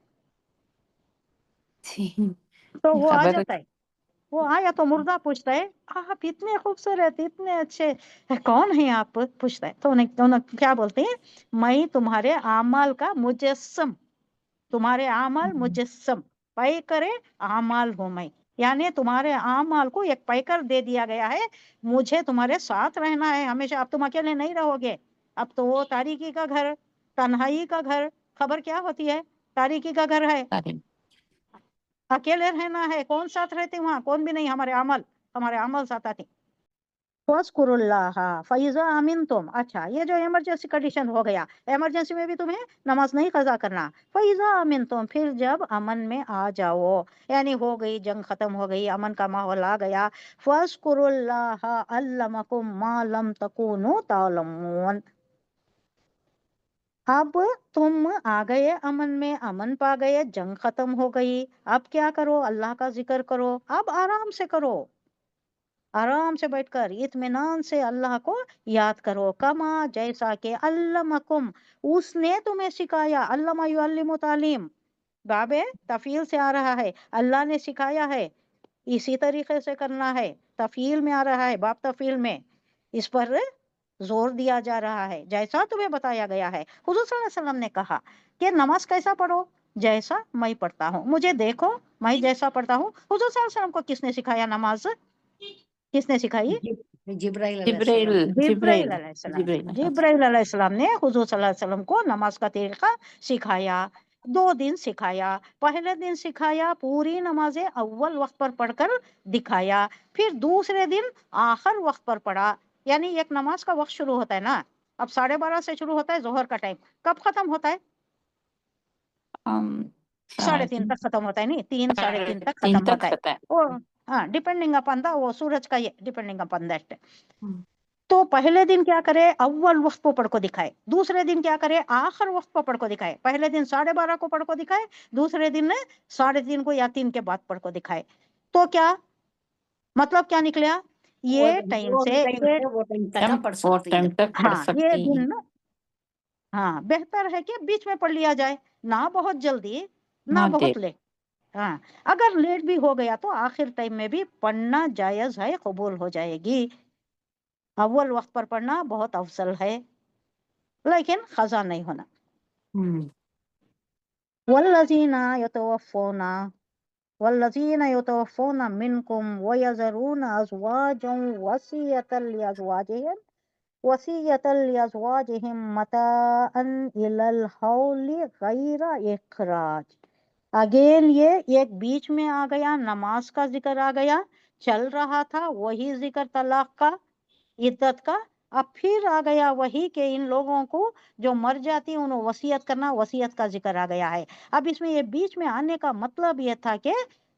तो वो आ जाता है, वो आया तो मुर्दा पूछता है, आप इतने खूबसूरत, इतने अच्छे, कौन है आप? पूछता है। तो उन्हें क्या बोलते हैं? मैं तुम्हारे आमाल का मुजस्सम, तुम्हारे आमाल मुजस्सम, पैकर आमाल हूं मैं। यानी तुम्हारे आमाल को एक पैकर दे दिया गया है, मुझे तुम्हारे साथ रहना है हमेशा। अब तुम अकेले नहीं रहोगे। अब तो वो तारीकी का घर, तन्हाई का घर, खबर क्या होती है? तारीकी का घर है, अकेले रहना है। कौन साथ रहते वहां? कौन भी नहीं, हमारे अमल साथ आते। वस्कुरुल्लाह फैजा अमीन तुम। अच्छा, ये जो इमरजेंसी कंडीशन हो गया, इमरजेंसी में भी तुम्हें नमाज नहीं कज़ा करना। फैजा अमीन तुम, फिर जब अमन में आ जाओ, यानी हो गई जंग, खत्म हो गई, अमन का माहौल आ गया। फस्कुरुल्लाह अल्लमकुम मा लम तकूनु तालमून। अब तुम आ गए अमन में, अमन पा गए, जंग खत्म हो गई। अब क्या करो? अल्लाह का जिक्र करो। अब आराम से करो, आराम से बैठकर इत्मीनान से अल्लाह को याद करो। कमा, जैसा के, अल्लमकुम, उसने तुम्हें सिखाया। अल्लमा युअल्लिमु तालीम, बाबे तफील से आ रहा है, अल्लाह ने सिखाया है, इसी तरीके से करना है। तफील में आ रहा है, बाप तफील में, इस पर जोर दिया जा रहा है, जैसा तुम्हें बताया गया है। हुजूर सल्लल्लाहु अलैहि वसल्लम ने कहा कि नमाज कैसा पढ़ो? जैसा मैं पढ़ता हूँ, मुझे देखो, मैं जैसा पढ़ता हूँ। हुजूर सल्लल्लाहु अलैहि वसल्लम को किसने सिखाया नमाज? किसने सिखाई? जिब्राइल जिब्राइल अलैहिस्सलाम। जिब्राइल अलैहिस्सलाम ने हुजूर सल्लल्लाहु अलैहि वसल्लम को नमाज का तरीका सिखाया। 2 दिन सिखाया। पहले दिन सिखाया, पूरी नमाजें अव्वल वक्त पर पढ़कर दिखाया। फिर दूसरे दिन आखिर वक्त पर पढ़ा। यानी एक नमाज का वक्त शुरू होता है ना, अब 12:30 से शुरू होता है जोहर का टाइम, कब खत्म होता है? 3:30 तक खत्म होता है, नहीं 3, 3:30 तक खत्म होता है। और हाँ, डिपेंडिंग अपॉन द, वो सूरज का ये डिपेंडिंग अपॉन दैट। तो पहले दिन क्या करे? अव्वल वक्त को पढ़ को दिखाए। दूसरे दिन क्या करे? आखिर वक्त को पढ़ को दिखाए। पहले दिन 12:30 को पढ़ को दिखाए, दूसरे दिन 3:30 को या 3 के बाद पढ़ को दिखाए। तो क्या मतलब, क्या निकला? ये टाइम से ये दिन, हाँ बेहतर है कि बीच में पढ़ लिया जाए, ना बहुत जल्दी ना बहुत लेट। हाँ, अगर लेट भी हो गया तो आखिर टाइम में भी पढ़ना जायज है, कबूल हो जाएगी। अव्वल वक्त पर पढ़ना बहुत अफजल है, लेकिन खजा नहीं होना। वल्लज़ीना यतवफ़ौना मिनकुम वयज़रूना अज़वाजन वसियतल लिअज़वाजिहिम मताअन इलल हौलि गैरा इखराज। अगेन ये एक बीच में आ गया, नमाज का जिक्र आ गया, चल रहा था वही जिक्र तलाक का, इद्दत का। अब फिर आ गया वही कि इन लोगों को जो मर जाती है उन्हें वसीयत करना, वसीयत का जिक्र आ गया है। अब इसमें ये बीच में आने का मतलब ये था कि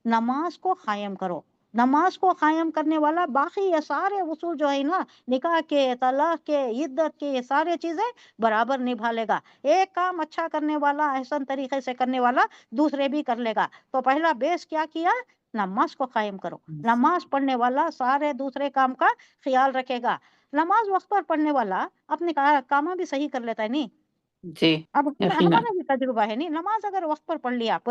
नमाज को कायम करो। नमाज को कायम करने वाला बाकी ये सारे उसूल जो है ना, निकाह के, तलाक के, इद्दत के, ये सारे चीजें बराबर निभा लेगा। एक काम अच्छा करने वाला, एहसन तरीके से करने वाला दूसरे भी कर लेगा। तो पहला बेस क्या किया? नमाज को कायम करो। नमाज पढ़ने वाला सारे दूसरे काम का ख्याल रखेगा। नमाज वक्त पर पढ़ने वाला अपने कामा भी सही कर लेता है नहीं। जी अब यकीनन हमारा भी तजुर्बा है नहीं, नमाज अगर वक्त पर पढ़ लिया आप,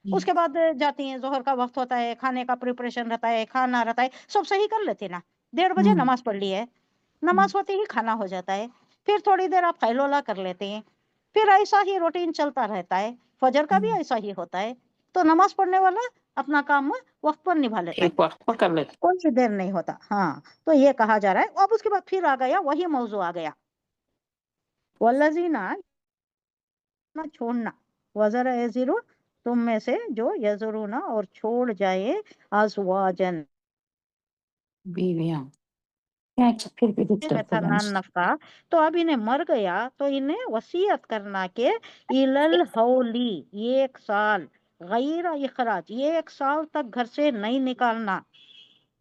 उसके बाद जाती हैं, जोहर का वक्त होता है, खाने का प्रिपरेशन रहता है, खाना रहता है, सब सही कर लेते ना। 1:30 बजे हम्म, नमाज पढ़ ली है, नमाज होते ही खाना हो जाता है, फिर थोड़ी देर आप खैलोला कर लेते हैं, फिर ऐसा ही रूटीन चलता रहता है। फजर का भी ऐसा ही होता है। तो नमाज पढ़ने वाला अपना काम वक्त पर निभा लेता है, एक वक्त पर कर लेते। कोई देर नहीं होता। हाँ, तो ये कहा जा रहा है। अब उसके बाद फिर आ गया वही मौजू आ गया, वल्लजीना ना छोड़ना, वजरा यजिरु, तुम में से जो यजरुना और छोड़ जाए, अज़वाजन बीवियां क्या फिर भी डिस्टर्ब था होगा नान नफका, तो अब इन्हें मर गया तो इन्हें वसीयत करना के इलल हौली, 1 साल, गैर इखराज, 1 साल तक घर से नहीं निकालना,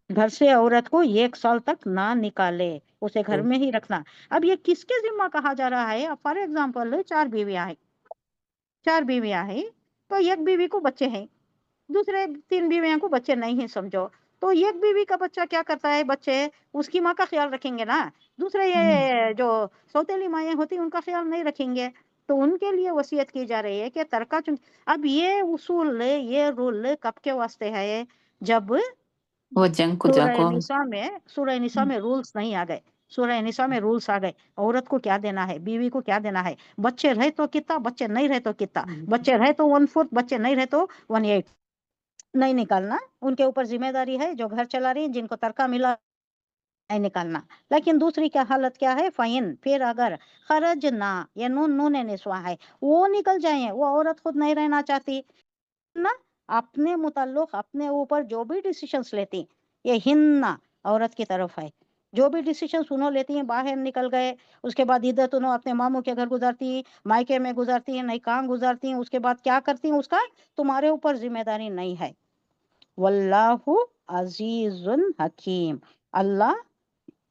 घर से औरत को 1 साल तक ना निकाले, उसे घर में ही रखना। अब ये किसके जिम्मा कहा जा रहा है? अब फॉर एग्जाम्पल 4 बीवियां हैं, 4 बीवियां हैं, तो एक बीवी को बच्चे हैं, दूसरे 3 बीवियों को बच्चे नहीं है समझो, तो एक बीवी का बच्चा क्या करता है, बच्चे उसकी माँ का ख्याल रखेंगे ना, दूसरे ये जो सौतेली माएँ होती हैं उनका ख्याल नहीं रखेंगे, तो उनके लिए वसीयत की जा रही है कि तरका चुन। अब ये उसूल, ये रूल कब के वास्ते है? जब वो जंग को सूरह निसा में रूल्स नहीं आ गए, सूरह निसा में रूल्स आ गए, औरत को क्या देना है, बीवी को क्या देना है, बच्चे रहे तो कितना, बच्चे नहीं रहे तो कितना, बच्चे रहे तो 1/4, बच्चे नहीं रहे तो 1/8 नहीं निकालना, उनके ऊपर जिम्मेदारी है, जो घर चला रही है, जिनको तरका मिला नहीं निकालना। लेकिन दूसरी क्या हालत क्या है, फाइन, फिर अगर खरज ना, ये नून निस्वा है, वो निकल जाए, वो औरत खुद नहीं रहना चाहती ना, अपने मुताल्लुक अपने ऊपर जो भी डिसीजंस लेती, ये हिन्ना औरत की तरफ है, जो भी डिसीजन उन्होंने लेती हैं, बाहर निकल गए, उसके बाद इधर तो अपने मामू के घर गुजारती हैं, मायके में गुजारती हैं, नहीं कहाँ गुजारती हैं, उसके बाद क्या करती हैं, उसका तुम्हारे ऊपर जिम्मेदारी नहीं है। वल्लाहु अजीजुन हकीम, अल्लाह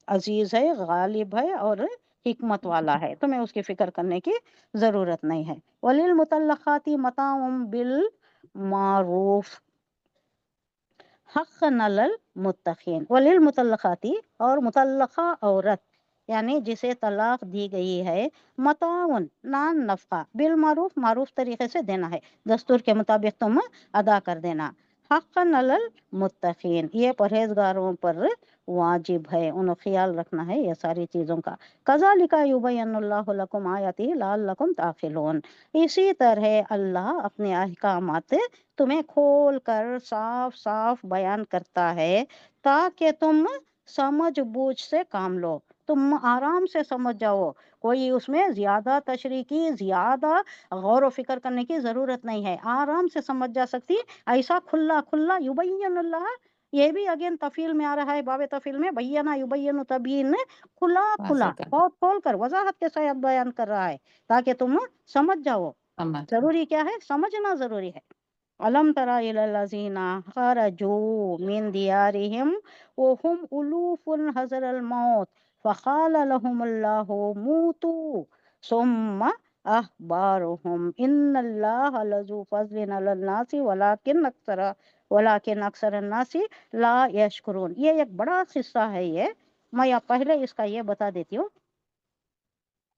अजीज है, गालिब है और हिकमत वाला है, तुम्हें उसकी फिक्र करने की जरूरत नहीं है। वलिल मुतल्लक़ाती मताउम बिल मारूफ हक़्क़न अलल मुत्तक़ीन, वलिल मुतल्लक़ाती, और मुतल्लक़ा औरत यानी जिसे तलाक दी गई है, मताउन नान नफ़ा, बिल मारूफ, मारूफ तरीके से देना है, दस्तूर के मुताबिक तुम अदा कर देना, हक़्क़न अलल मुत्तक़ीन, ये परहेजगारों पर वाजिब है, उन्हें ख्याल रखना है ये सारी चीज़ों का। कज़ालिका युबय्यिनुल्लाहु लकुम आयातिही लअल्लकुम ताक़िलून, इसी तरह अल्लाह अपने अहकामात तुम्हें खोल कर साफ साफ बयान करता है, ताकि तुम समझ बूझ से काम लो, तुम आराम से समझ जाओ, कोई उसमें ज्यादा तशरीह की, ज्यादा गौर व फिक्र करने की जरूरत नहीं है, आराम से समझ जा सकती है, ऐसा खुला खुला युबय्यिनुल्लाह, ये भी अगेन तफील में आ रहा है, बाब तफील में, बय्यना युबय्यिनु तबयीन, खुला खुला खोल कर वजाहत के साथ बयान कर रहा है, ताकि तुम समझ जाओ। जरूरी क्या है, समझना जरूरी है। अलम तरा इलल्लज़ीना खरजू मिन दियारिहिम व हुम उलूफुन हज़रल मौत फ़क़ाल लहुमुल्लाहु मूतू सुम्मा अख़बारहुम इन्नल्लाह लज़ू फ़ज़लिन अलल नासी वलाकिन अक्सरन नासी ला यशकुरून। ये एक बड़ा किस्सा है, ये मैं पहले इसका ये बता देती हूँ।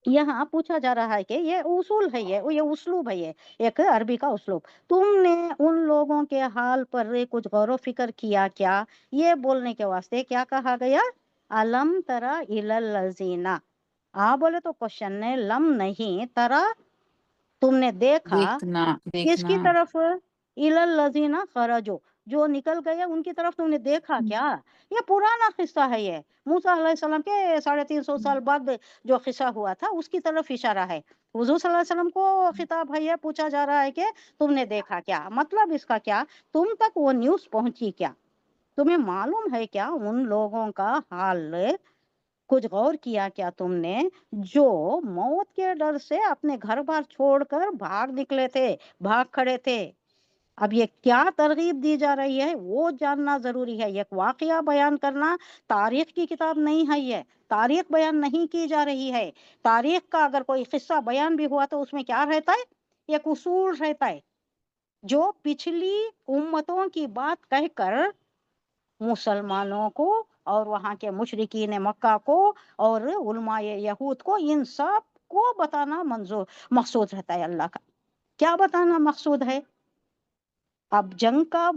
यहाँ पूछा जा रहा है कि ये उसूल है, ये उसलूब है, ये एक अरबी का उसलूब, तुमने उन लोगों के हाल पर कुछ गौर फिक्र किया क्या, ये बोलने के वास्ते क्या कहा गया, अलम तरा इलल्लज़ीना, आ बोले तो क्वेश्चन है, लम नहीं, तरा तुमने देखा, किसकी तरफ, इलल्लज़ीना खरजो, जो निकल गए उनकी तरफ तुमने देखा क्या। ये पुराना किस्सा है, ये मूसा अलैहिस्सलाम के 350 साल बाद जो किस्सा हुआ था उसकी तरफ इशारा है, हुजूर सल्लल्लाहु अलैहि वसल्लम को खिताब है, ये पूछा जा रहा है कि तुमने देखा क्या, मतलब इसका क्या, तुम तक वो न्यूज़ पहुंची क्या, तुम्हें मालूम है क्या उन लोगों का हाल, कुछ गौर किया क्या तुमने, जो मौत के डर से अपने घर बार छोड़कर भाग निकले थे, भाग खड़े थे। अब ये क्या तरगीब दी जा रही है वो जानना जरूरी है, एक वाकया बयान करना, तारीख की किताब नहीं है, ये तारीख बयान नहीं की जा रही है, तारीख का अगर कोई किस्सा बयान भी हुआ तो उसमें क्या रहता है, एक उसूल रहता है, जो पिछली उम्मतों की बात कहकर मुसलमानों को اور وہاں کے مشرکین مکہ کو اور علماء یہود کو، ان سب کو بتانا مقصود رہتا ہے اللہ کا۔ کیا بتانا مقصود ہے؟ اب جنگ کا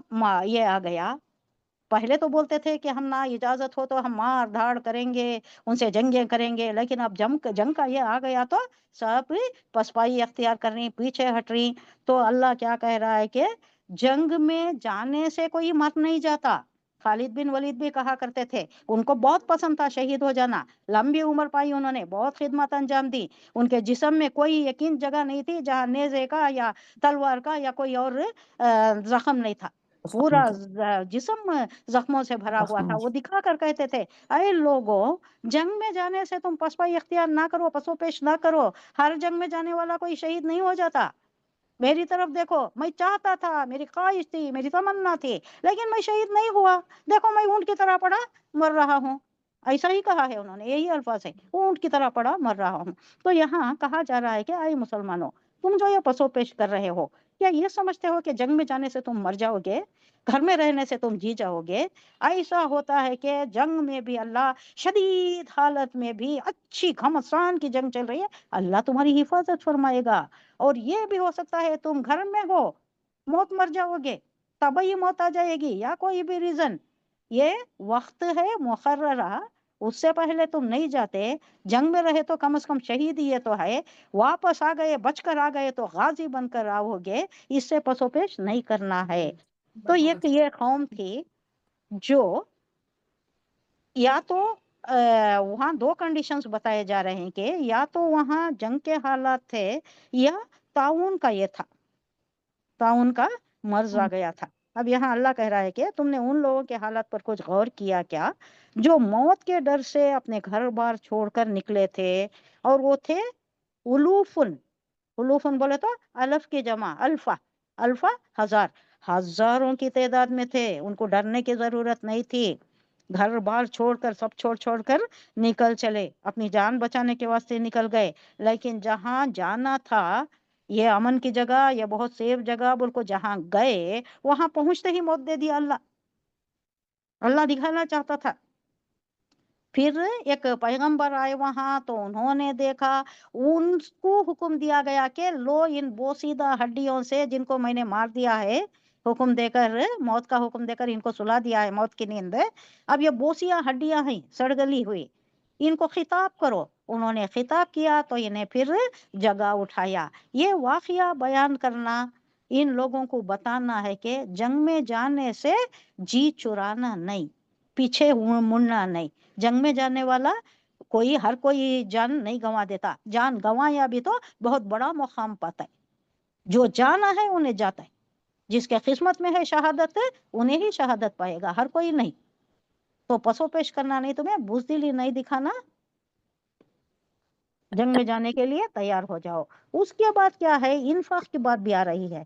یہ آ گیا، پہلے تو بولتے تھے کہ ہم نہ اجازت ہو تو ہم مار دھاڑ کریں گے، ان سے جنگیں کریں گے، لیکن اب جنگ کا یہ آ گیا تو سب پسپائی اختیار کر رہی، پیچھے ہٹ رہی۔ تو اللہ کیا کہہ رہا ہے کہ جنگ میں جانے سے کوئی مر نہیں جاتا۔ خالد بن ولید بھی کہا کرتے تھے، ان کو بہت پسند تھا شہید ہو جانا، لمبی عمر پائی، انہوں نے بہت خدمت انجام دی، ان کے جسم میں کوئی یقین جگہ نہیں تھی جہاں نیزے کا یا تلوار کا یا کوئی اور زخم نہیں تھا، پورا جسم زخموں سے بھرا ہوا تھا۔ وہ دکھا کر کہتے تھے، اے لوگوں، جنگ میں جانے سے تم پسپائی اختیار نہ کرو، پسو پیش نہ کرو، ہر جنگ میں جانے والا کوئی شہید نہیں ہو جاتا۔ میری طرف دیکھو، میں چاہتا تھا، میری خواہش تھی، میری تمنا تھی، لیکن میں شہید نہیں ہوا، دیکھو میں اونٹ کی طرح پڑا مر رہا ہوں۔ ایسا ہی کہا ہے انہوں نے، یہی الفاظ ہے، اونٹ کی طرح پڑا مر رہا ہوں۔ تو یہاں کہا جا رہا ہے کہ اے مسلمانوں، تم جو یہ پسو پیش کر رہے ہو، کیا یہ سمجھتے ہو کہ جنگ میں جانے سے تم مر جاؤ گے، گھر میں رہنے سے تم جی جاؤ گے؟ ایسا ہوتا ہے کہ جنگ میں بھی اللہ، شدید حالت میں بھی، اچھی گھمسان کی جنگ چل رہی ہے، اللہ تمہاری حفاظت فرمائے گا۔ اور یہ بھی ہو سکتا ہے تم گھر میں ہو، موت مر جاؤ گے، طبعی موت آ جائے گی یا کوئی بھی ریزن، یہ وقت ہے مقررہ، اس سے پہلے تم نہیں جاتے، جنگ میں رہے تو کم از کم شہید یہ تو ہے، واپس آ گئے، بچ کر آ گئے تو غازی بن کر آؤ گے، اس سے پسو پیش نہیں کرنا ہے۔ تو یہ قوم تھی جو یا تو وہاں دو کنڈیشنز بتائے جا رہے ہیں کہ یا تو وہاں جنگ کے حالات تھے یا طاعون کا یہ تھا، طاعون کا مرض آ گیا تھا۔ اب یہاں اللہ کہہ رہا ہے کہ تم نے ان لوگوں کے حالات پر کچھ غور کیا کیا جو موت کے ڈر سے اپنے گھر بار چھوڑ کر نکلے تھے، اور وہ تھے الوفن، الوفن بولے تو الف کی جمع، الفا ہزار، ہزاروں کی تعداد میں تھے، ان کو ڈرنے کی ضرورت نہیں تھی، گھر بار چھوڑ کر، سب چھوڑ کر نکل چلے، اپنی جان بچانے کے واسطے نکل گئے، لیکن جہاں جانا تھا، یہ امن کی جگہ، یہ بہت سیف جگہ بول کو جہاں گئے، وہاں پہنچتے ہی موت دے دیا اللہ دکھانا چاہتا تھا۔ پھر ایک پیغمبر آئے وہاں تو انہوں نے دیکھا، ان کو حکم دیا گیا کہ لو ان بوسیدہ ہڈیوں سے جن کو میں نے مار دیا ہے، حکم دے کر، موت کا حکم دے کر ان کو سلا دیا ہے، موت کی نیند ہے، اب یہ بوسیاں ہڈیاں ہیں سڑ گلی ہوئی، ان کو خطاب کرو۔ انہوں نے خطاب کیا تو انہیں پھر جگہ اٹھایا۔ یہ واقعہ بیان کرنا، ان لوگوں کو بتانا ہے کہ جنگ میں جانے سے جی چرانا نہیں، پیچھے مڑنا نہیں، جنگ میں جانے والا ہر کوئی جان نہیں گنوا دیتا، جان گنوایا بھی تو بہت بڑا مقام پاتا ہے، جو جانا ہے انہیں جاتا ہے، جس کے قسمت میں ہے شہادت انہیں ہی شہادت پائے گا، ہر کوئی نہیں۔ تو پسو پیش کرنا نہیں، تمہیں بزدلی نہیں دکھانا، جنگ میں جانے کے لیے تیار ہو جاؤ۔ اس کے بعد کیا ہے، انفاق کی بات بھی آ رہی ہے،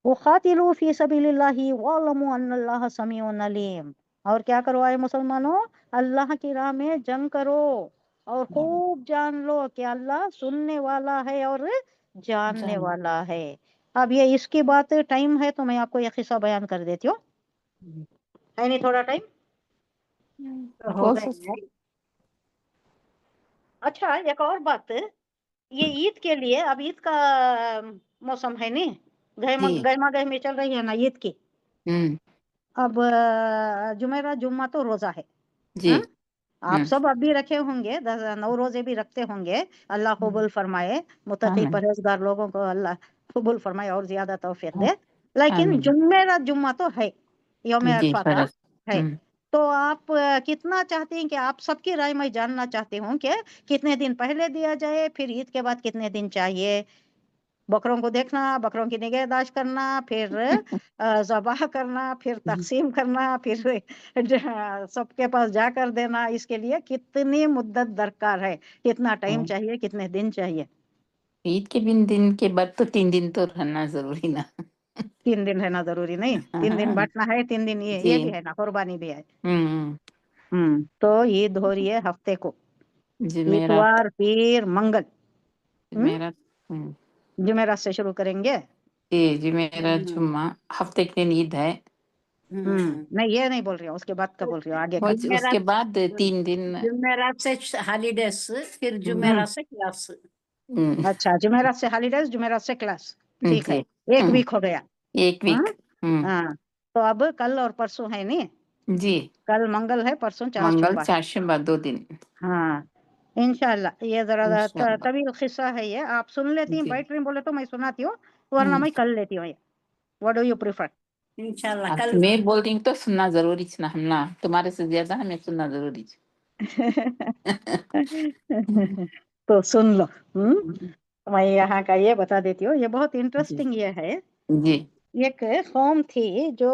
وَقَاتِلُوا فِي سَبِيلِ اللَّهِ وَاعْلَمُوا أَنَّ اللَّهَ سَمِيعٌ عَلِيمٌ۔ اور کیا کرو اے مسلمانوں، اللہ کی راہ میں جنگ کرو، اور خوب جان لو کہ اللہ سننے والا ہے اور جاننے والا ہے۔ اب یہ اس کی بات ٹائم ہے تو میں آپ کو یہ قصہ بیان کر دیتی ہوں، ہے نہیں تھوڑا ٹائم ہو گئے ہیں۔ اچھا ایک اور بات، یہ عید کے لیے، اب عید کا موسم ہے نہیں، گہما گہمی چل رہی ہے نا عید کی، اب جمعہ تو روزہ ہے، ہاں؟ آپ سب اب بھی رکھے ہوں گے، 9 روزے بھی رکھتے ہوں گے، اللہ قبول فرمائے، متقی پرہیزگار لوگوں کو اللہ قبول فرمائے اور زیادہ توفیق دے۔ لیکن جمعہ تو ہے، یوم عرفہ کا ہے، تو آپ کتنا چاہتے ہیں کہ آپ سب کی رائے میں جاننا چاہتی ہوں کہ کتنے دن پہلے دیا جائے، پھر عید کے بعد کتنے دن چاہیے؟ بکروں کو دیکھنا، بکروں کی نگہداشت کرنا، پھر ذبح کرنا، پھر تقسیم کرنا، پھر سب کے پاس جا کر دینا، اس کے لیے کتنی مدت درکار ہے، کتنا ٹائم چاہیے، کتنے دن چاہیے؟ عید کے دن کے بعد تو 3 دن تو رہنا ضروری نا، 3 دن رہنا ضروری نہیں، 3 دن بانٹنا ہے، 3 دن یہ بھی ہے نا، قربانی بھی ہے۔ تو عید ہو رہی ہے ہفتے کو، اتوار، پیر، منگل، جمعرات سے شروع کریں گے، جمعرات، جمعہ، ہفتے کے دن عید ہے، नहीं ये नहीं बोल रही हूँ, उसके बाद का बोल रही हूँ, आगे का। उसके जुमेरात बाद 3 दिन जुमेरात से हॉलीडेज, फिर जुमेरात से क्लास। हम्म, अच्छा, जुमेरात से हॉलीडेज, जुमेरात से क्लास, ठीक है, जी एक वीक हो गया। 1 वीक। हाँ, तो अब कल और परसों है नहीं, जी, कल मंगल है, परसों मंगल चारशंबा। चारशंबा 2 दिन हाँ, इंशाल्लाह। ये जरा इंशाल्लाह। तवील किस्सा है ये, आप सुन लेती हैं, जी। बैठ रही बोले तो मैं सुनाती हूँ, वरना मैं कर लेती हूँ ये। What do you prefer? इंशाल्लाह अब कल। मैं बोल रही हूँ तो सुनना जरूरी है ना, हमना तुम्हारे से ज्यादा हमें सुनना जरूरी है। तो सुन लो। मैं यहाँ का ये बता देती हूँ, ये बहुत इंटरेस्टिंग ये है। जी एक कौम थी जो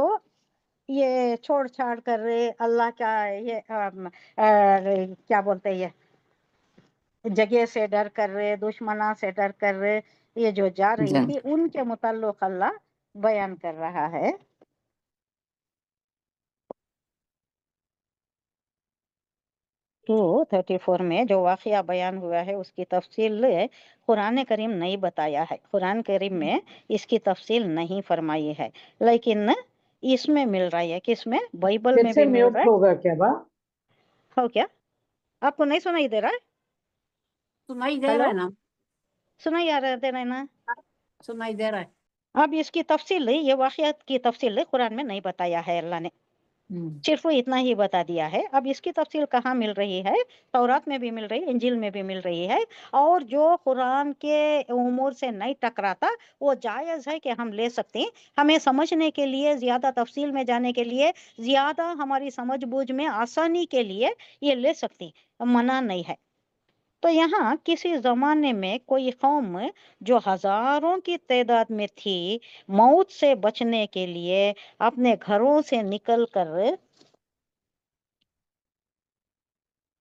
ये छोड़ छाड़ कर रहे अल्लाह का ये क्या बोलते हैं, ये जगह से डर कर रहे, दुश्मना से डर कर रहे, ये जो जा रही जंग थी, उनके मुताल्लिक अल्लाह बयान कर रहा है। तो 34 में जो वाकया बयान हुआ है उसकी तफसील कुरान करीम नहीं बताया है, कुरान करीम में इसकी तफसील नहीं फरमाई है, लेकिन इसमें मिल रहा है, किसमें? बाइबल फिर में से भी मिल म्यूट रहा है। होगा क्या बा? हो क्या? आपको नहीं सुनाई दे रहा है? सुनाई दे रहा हेलो, है ना? सुनाई आ रहा दे रहा है ना? सुनाई दे रहा है। अब इसकी तफसील, ये वाकयात की तफसील कुरान में नहीं बताया है अल्लाह ने, सिर्फ इतना ही बता दिया है। अब इसकी तफसील कहाँ मिल रही है? तौरात में भी मिल रही है, इंजील में भी मिल रही है, और जो कुरान के उमूर से नहीं टकराता वो जायज़ है कि हम ले सकते हैं। हमें समझने के लिए, ज़्यादा तफसील में जाने के लिए, ज़्यादा हमारी समझ बूझ में आसानी के लिए ये ले सकते हैं, मना नहीं है। तो यहाँ किसी ज़माने में कोई कौम जो हज़ारों की तादाद में थी, मौत से बचने के लिए अपने घरों से निकल कर,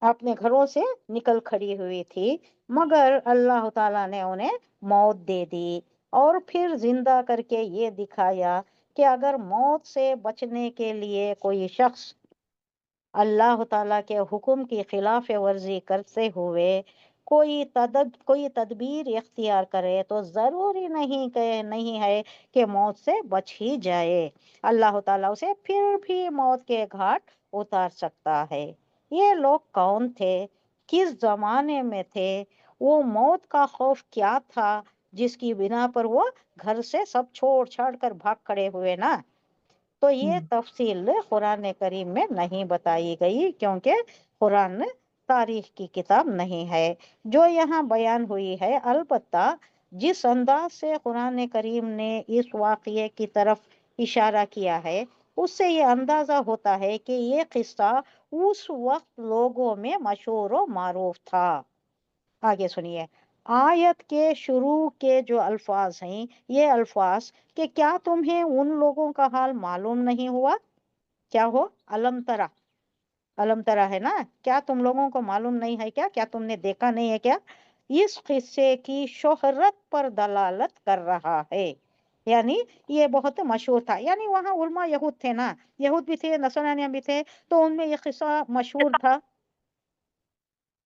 अपने घरों से निकल खड़ी हुई थी, मगर अल्लाह ताला ने उन्हें मौत दे दी और फिर जिंदा करके ये दिखाया कि अगर मौत से बचने के लिए कोई शख्स अल्लाह ताला के हुक्म की खिलाफ वर्जी करते हुए कोई तदबीर इख्तियार करे तो ज़रूरी नहीं है कि मौत से बच ही जाए, अल्लाह ताला उसे फिर भी मौत के घाट उतार सकता है। ये लोग कौन थे, किस जमाने में थे, वो मौत का खौफ क्या था जिसकी बिना पर वो घर से सब छोड़ छाड़ कर भाग खड़े हुए ना? तो ये तफसील कुरान करीम में नहीं बताई गई, क्योंकि कुरान तारीख की किताब नहीं है। जो यहाँ बयान हुई है, अलबत्ता जिस अंदाज से कुरान करीम ने इस वाक़ये की तरफ इशारा किया है, उससे ये अंदाज़ा होता है कि ये किस्सा उस वक्त लोगों में मशहूर व मारूफ था। आगे सुनिए, आयत के शुरू के जो अल्फाज हैं, ये अल्फाज कि क्या तुम्हें उन लोगों का हाल मालूम नहीं हुआ? क्या हो? अलम तरा, अलम तरा है ना, क्या तुम लोगों को मालूम नहीं है क्या? क्या तुमने देखा नहीं है क्या? इस किस्से की शोहरत पर दलालत कर रहा है, यानी ये बहुत मशहूर था। यानी वहाँ उलमा यहूद थे ना, यहूद भी थे, नसरानिया भी थे, तो उनमें ये किस्सा मशहूर था,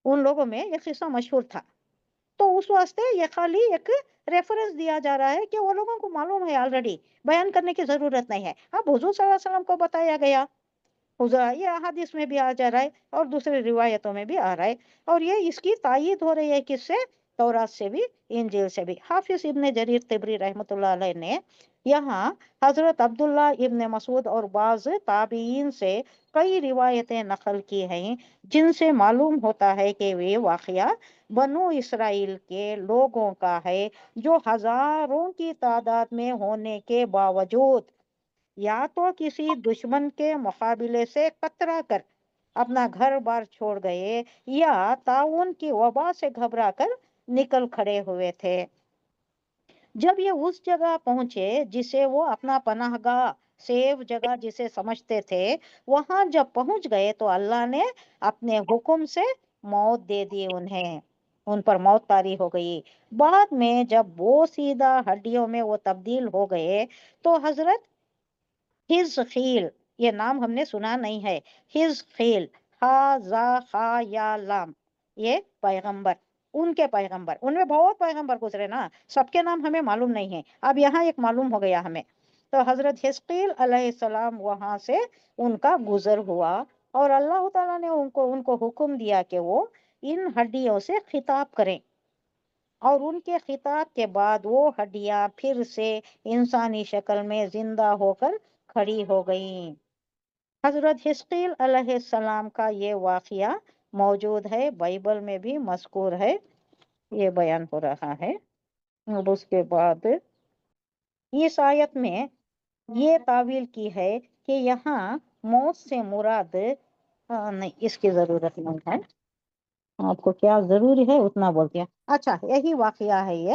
उन लोगों में ये किस्सा मशहूर था। तो उस वास्ते ये खाली एक रेफरेंस दिया जा रहा है कि वो लोगों को मालूम है ऑलरेडी, बयान करने की जरूरत नहीं है। अब हुजूर सल्लल्लाहु अलैहि वसल्लम को बताया गया, ये हदीस में भी आ जा रहा है और दूसरी रिवायतों में भी आ रहा है, और ये इसकी तायीद हो रही है किससे? तौरात से भी, इंजील से भी। हाफिज इब्ने जरीर तिबरी रहमतुल्लाह अलैह ने यहाँ हजरत अब्दुल्ला इब्ने मसूद और बाज ताबीन से कई रिवायतें नकल की हैं, जिनसे मालूम होता है कि वे वाकया बनु इसराइल के लोगों का है, जो हजारों की तादाद में होने के बावजूद या तो किसी दुश्मन के मुकाबले से कतरा कर अपना घर बार छोड़ गए, या ताउन की वबा से घबरा कर निकल खड़े हुए थे। जब ये उस जगह पहुंचे जिसे वो अपना पनाहगाह, सेफ जगह जिसे समझते थे, वहां जब पहुंच गए तो अल्लाह ने अपने हुक्म से मौत दे दी उन्हें, उन पर मौत तारी हो गई। बाद में जब वो सीधा हड्डियों में वो तब्दील हो गए, तो हजरत हिजकील, ये नाम हमने सुना नहीं है, हिजकील, हा जा खा या लाम, ये पैगंबर, उनके पैगंबर, उनमें बहुत पैगंबर गुजरे ना, सबके नाम हमें मालूम नहीं है, अब यहाँ एक मालूम हो गया हमें। تو حضرت حزقیل علیہ السلام وہاں سے ان کا گزر ہوا اور اللہ تعالیٰ نے ان کو حکم دیا کہ وہ ان ہڈیوں سے خطاب کریں، اور ان کے خطاب کے بعد وہ ہڈیاں پھر سے انسانی شکل میں زندہ ہو کر کھڑی ہو گئیں۔ حضرت حزقیل علیہ السلام کا یہ واقعہ موجود ہے، بائبل میں بھی مذکور ہے، یہ بیان ہو رہا ہے۔ اور اس کے بعد اس آیت میں یہ تعویل کی ہے کہ یہاں موت سے مراد نہیں، اس کی ضرورت نہیں ہے، آپ کو کیا ضروری ہے اتنا بولتی ہیں۔ اچھا، یہی واقعہ ہے یہ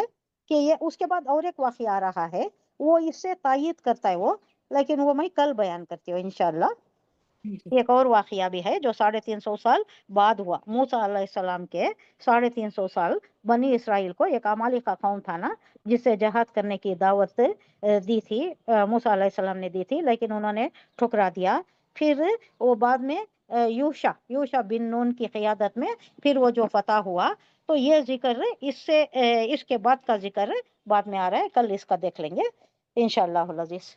کہ یہ اس کے بعد اور ایک واقعہ آ رہا ہے، وہ اس سے تائید کرتا ہے وہ، لیکن وہ میں کل بیان کرتی ہوں انشاءاللہ۔ ایک اور واقعہ بھی ہے جو 350 سال بعد ہوا، موسیٰ علیہ السلام کے 350 سال بنی اسرائیل کو ایک عمالقہ قوم تھا نا، جس سے جہاد کرنے کی دعوت دی تھی، موسیٰ علیہ السلام نے دی تھی، لیکن انہوں نے ٹھکرا دیا۔ پھر وہ بعد میں یوشع بن نون کی قیادت میں پھر وہ جو فتح ہوا، تو یہ ذکر اس کے بعد کا ذکر بعد میں آ رہا ہے، کل اس کا دیکھ لیں گے انشاءاللہ العزیز۔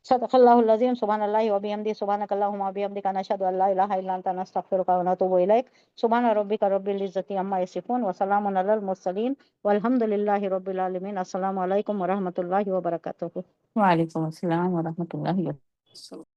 صدق اللہ العظیم۔ سبحان اللہ و بحمدہ، سبحانک اللہم و بحمدک، نشہد ان لا الہ الا انت، نستغفرک و نتوب الیک۔ سبحان ربک رب العزۃ عما یصفون وسلام علی المرسلین والحمد للہ رب العالمین۔ السلام علیکم و رحمۃ اللہ وبرکاتہ۔ وعلیکم السلام ورحمۃ اللہ وبرکاتہ۔